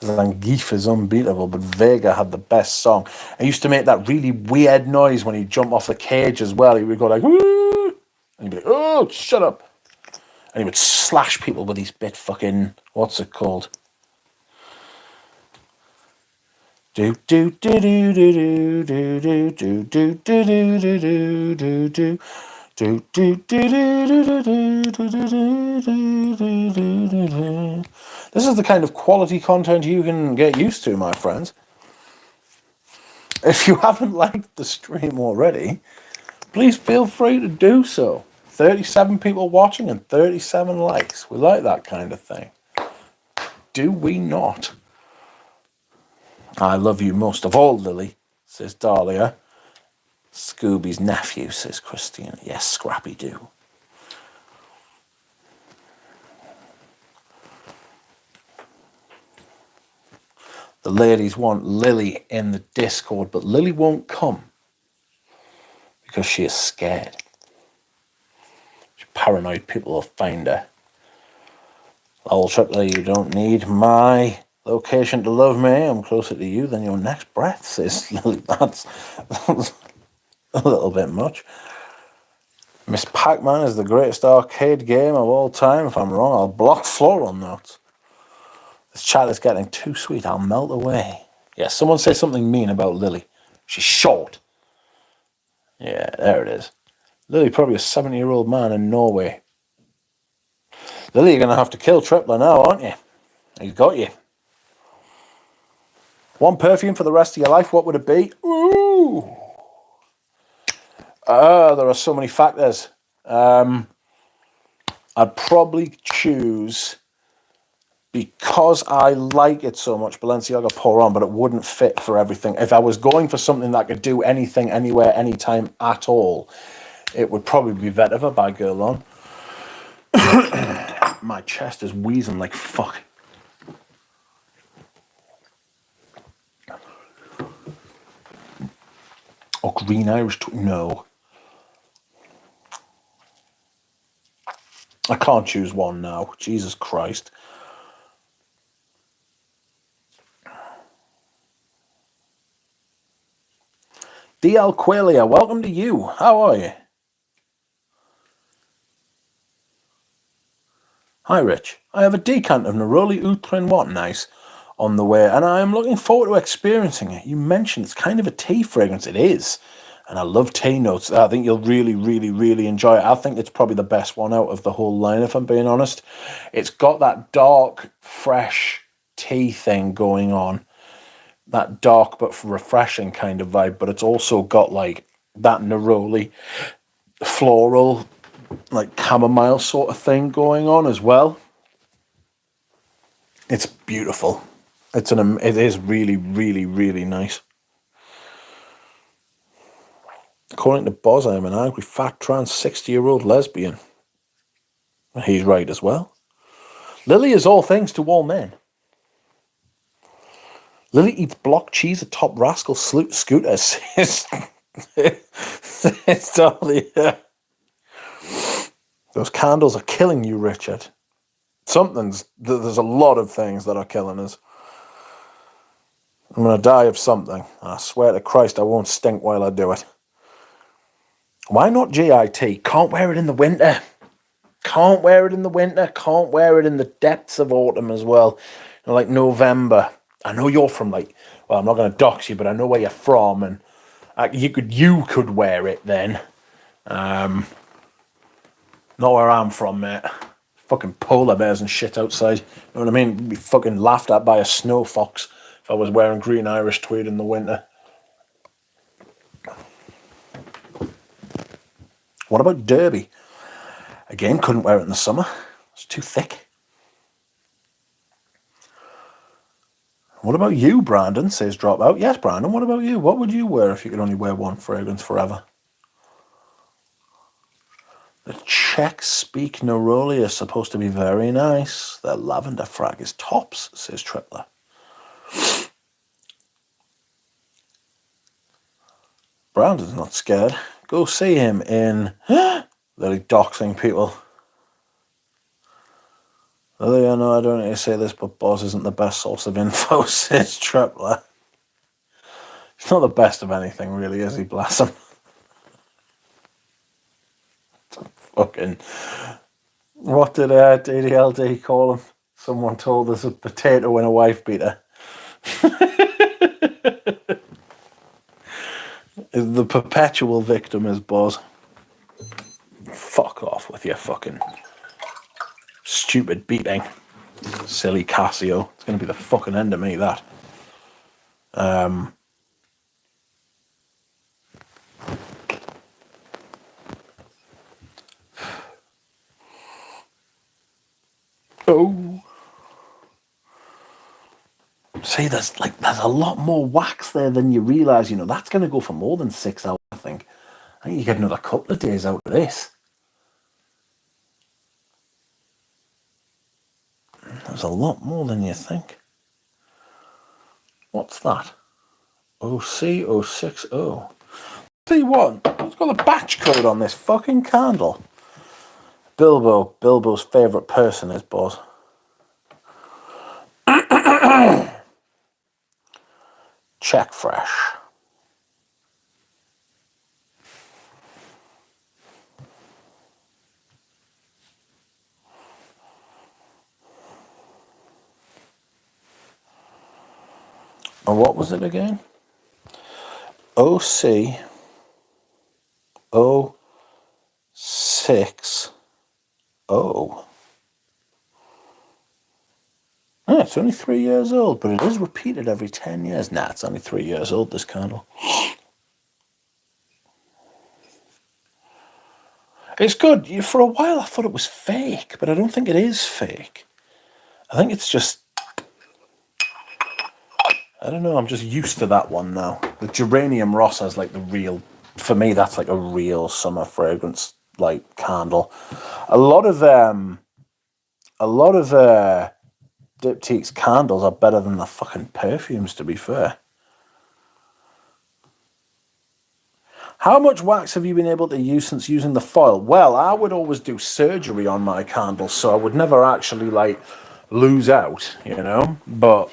Zangief is unbeatable, but Vega had the best song. I used to make that really weird noise when he'd jump off the cage as well. He would go like, woo! And he'd be like, oh, shut up. And he would slash people with his bit fucking, what's it called? Do do do do do do do do do do do do do do do. Do do do do do do do do do do do do. This is the kind of quality content you can get used to, my friends. If you haven't liked the stream already, please feel free to do so. 37 people watching and 37 likes. We like that kind of thing. Do we not? I love you most of all, Lily, says Dahlia. Scooby's nephew, says Christian. Yes, Scrappy do. The ladies want Lily in the Discord, but Lily won't come because she is scared. She's paranoid people will find her. Old Tripler, you don't need my location to love me. I'm closer to you than your next breath, says Lily. That's a little bit much. Miss Pac-Man is the greatest arcade game of all time. If I'm wrong, I'll block floral notes. This chat is getting too sweet. I'll melt away. Yeah, someone say something mean about Lily. She's short. Yeah, there it is. Lily, probably a 70-year-old man in Norway. Lily, you're going to have to kill Tripler now, aren't you? He's got you. One perfume for the rest of your life, what would it be? Ooh. There are so many factors. I'd probably choose, because I like it so much, Balenciaga Pour On, but it wouldn't fit for everything. If I was going for something that could do anything, anywhere, anytime at all, it would probably be Vetiver by Guerlain. My chest is wheezing like fuck. Oh, Green Irish, no. I can't choose one now. Jesus Christ. DL Quelia, welcome to you. How are you? Hi, Rich. I have a decant of Neroli Utrin What Nice on the way, and I am looking forward to experiencing it. You mentioned it's kind of a tea fragrance. It is. And I love tea notes. I think you'll really, really, really enjoy it. I think it's probably the best one out of the whole line, if I'm being honest. It's got that dark, fresh tea thing going on. That dark but refreshing kind of vibe. But it's also got like that neroli, floral, like chamomile sort of thing going on as well. It's beautiful. It is really, really, really nice. According to Boz, I am an angry, fat, trans, 60-year-old lesbian. He's right as well. Lily is all things to all men. Lily eats block cheese at Top Rascal Scooters. It's totally... Those candles are killing you, Richard. There's a lot of things that are killing us. I'm going to die of something. I swear to Christ I won't stink while I do it. Why not GIT? Can't wear it in the winter. Can't wear it in the winter. Can't wear it in the depths of autumn as well. You know, like November. I know you're from I'm not going to dox you, but I know where you're from, and you could wear it then. Not where I'm from, mate. Fucking polar bears and shit outside. You know what I mean? Be fucking laughed at by a snow fox if I was wearing green Irish tweed in the winter. What about Derby? Again, couldn't wear it in the summer. It's too thick. What about you, Brandon? Says Dropout. Yes, Brandon, what about you? What would you wear if you could only wear one fragrance forever? The Czech Speak Neroli is supposed to be very nice. The lavender frag is tops, says Tripler. Brandon's not scared. Go see him in... They're doxing people. Although, no, I don't need to say this, but Boz isn't the best source of info, says Tripler. He's not the best of anything, really, is he? Bless him. Fucking... What did DDLD call him? Someone told us a potato in a wife beater. The perpetual victim is Boz. Fuck off with your fucking stupid beating. Silly Casio. It's going to be the fucking end of me, that. Oh. See, there's a lot more wax there than you realise. You know, that's going to go for more than 6 hours, I think. I think you get another couple of days out of this. There's a lot more than you think. What's that? OC060. Tell you what, it's got a batch code on this fucking candle. Bilbo's favourite person is Buzz. Check fresh. And what was it again? OC 060. Oh, it's only 3 years old, but it is repeated every 10 years. Nah, it's only 3 years old, this candle. It's good. For a while I thought it was fake, but I don't think it is fake. I think it's just... I don't know, I'm just used to that one now. The Geranium Rossa is like the real... For me, that's like a real summer fragrance, like, candle. A lot of Diptyque's candles are better than the fucking perfumes, to be fair. How much wax have you been able to use since using the foil? Well, I would always do surgery on my candles, so I would never actually, like, lose out, you know? But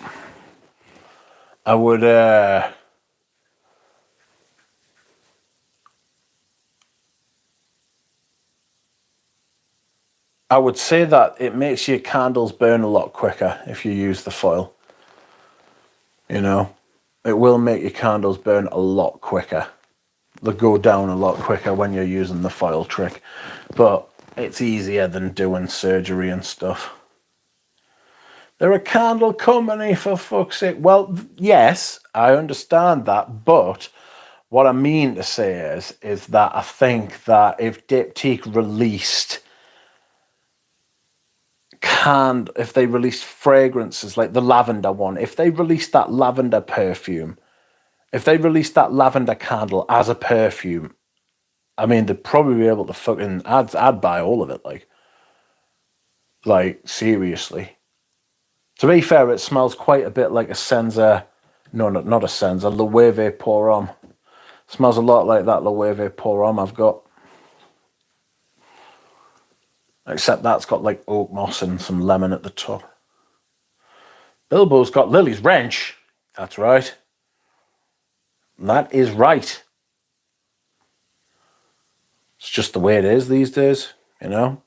I would, I would say that it makes your candles burn a lot quicker if you use the foil. You know? It will make your candles burn a lot quicker. They'll go down a lot quicker when you're using the foil trick. But it's easier than doing surgery and stuff. They're a candle company, for fuck's sake. Well, yes, I understand that, but what I mean to say is that I think that if Diptyque released if they released fragrances like the lavender one, if they released that lavender perfume, if they released that lavender candle as a perfume, I mean, they'd probably be able to fucking... I'd buy all of it, like, seriously. To be fair, it smells quite a bit like a Senza... No, not a Senza, Loewe Pour Homme. Smells a lot like that Loewe Pour Homme I've got. Except that's got, like, oak moss and some lemon at the top. Bilbo's got Lily's Wrench. That's right. That is right. It's just the way it is these days, you know?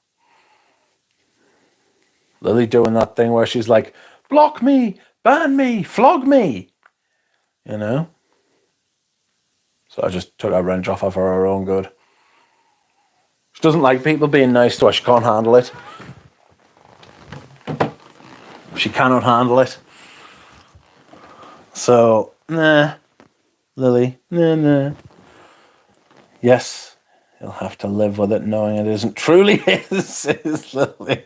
Lily doing that thing where she's like, block me, ban me, flog me, you know? So I just took her wrench off of for her own good. She doesn't like people being nice to her. She can't handle it. She cannot handle it. So, nah, Lily, nah. Yes, you'll have to live with it knowing it isn't truly his, is Lily.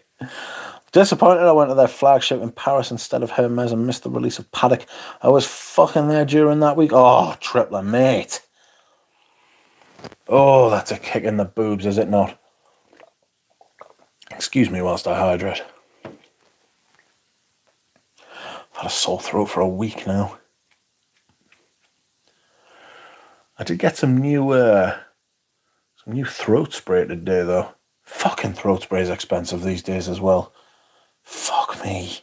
Disappointed I went to their flagship in Paris instead of Hermes and missed the release of Paddock. I was fucking there during that week. Oh, Tripler, mate. Oh, that's a kick in the boobs, is it not? Excuse me whilst I hydrate. I've had a sore throat for a week now. I did get some new throat spray today, though. Fucking throat spray is expensive these days as well. Fuck me.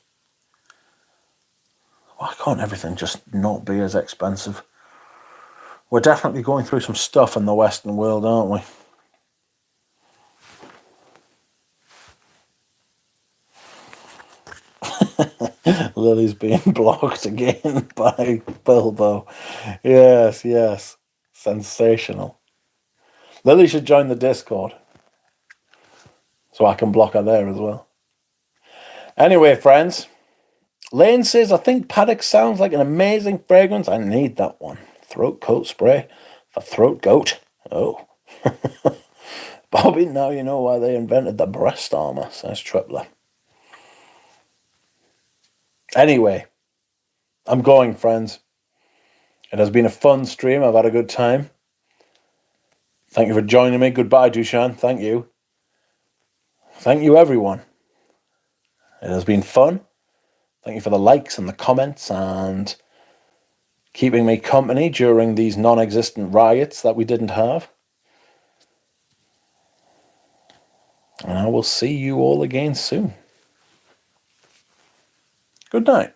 Why can't everything just not be as expensive? We're definitely going through some stuff in the Western world, aren't we? Lily's being blocked again by Bilbo. Yes. Sensational. Lily should join the Discord. So I can block her there as well. Anyway, friends, Lane says, I think Paddock sounds like an amazing fragrance. I need that one. Throat coat spray for throat goat. Oh. Bobby, now you know why they invented the breast armor, says Tripler. Anyway, I'm going, friends. It has been a fun stream. I've had a good time. Thank you for joining me. Goodbye, Dushan. Thank you. Thank you, everyone. It has been fun. Thank you for the likes and the comments and keeping me company during these non-existent riots that we didn't have. And I will see you all again soon. Good night.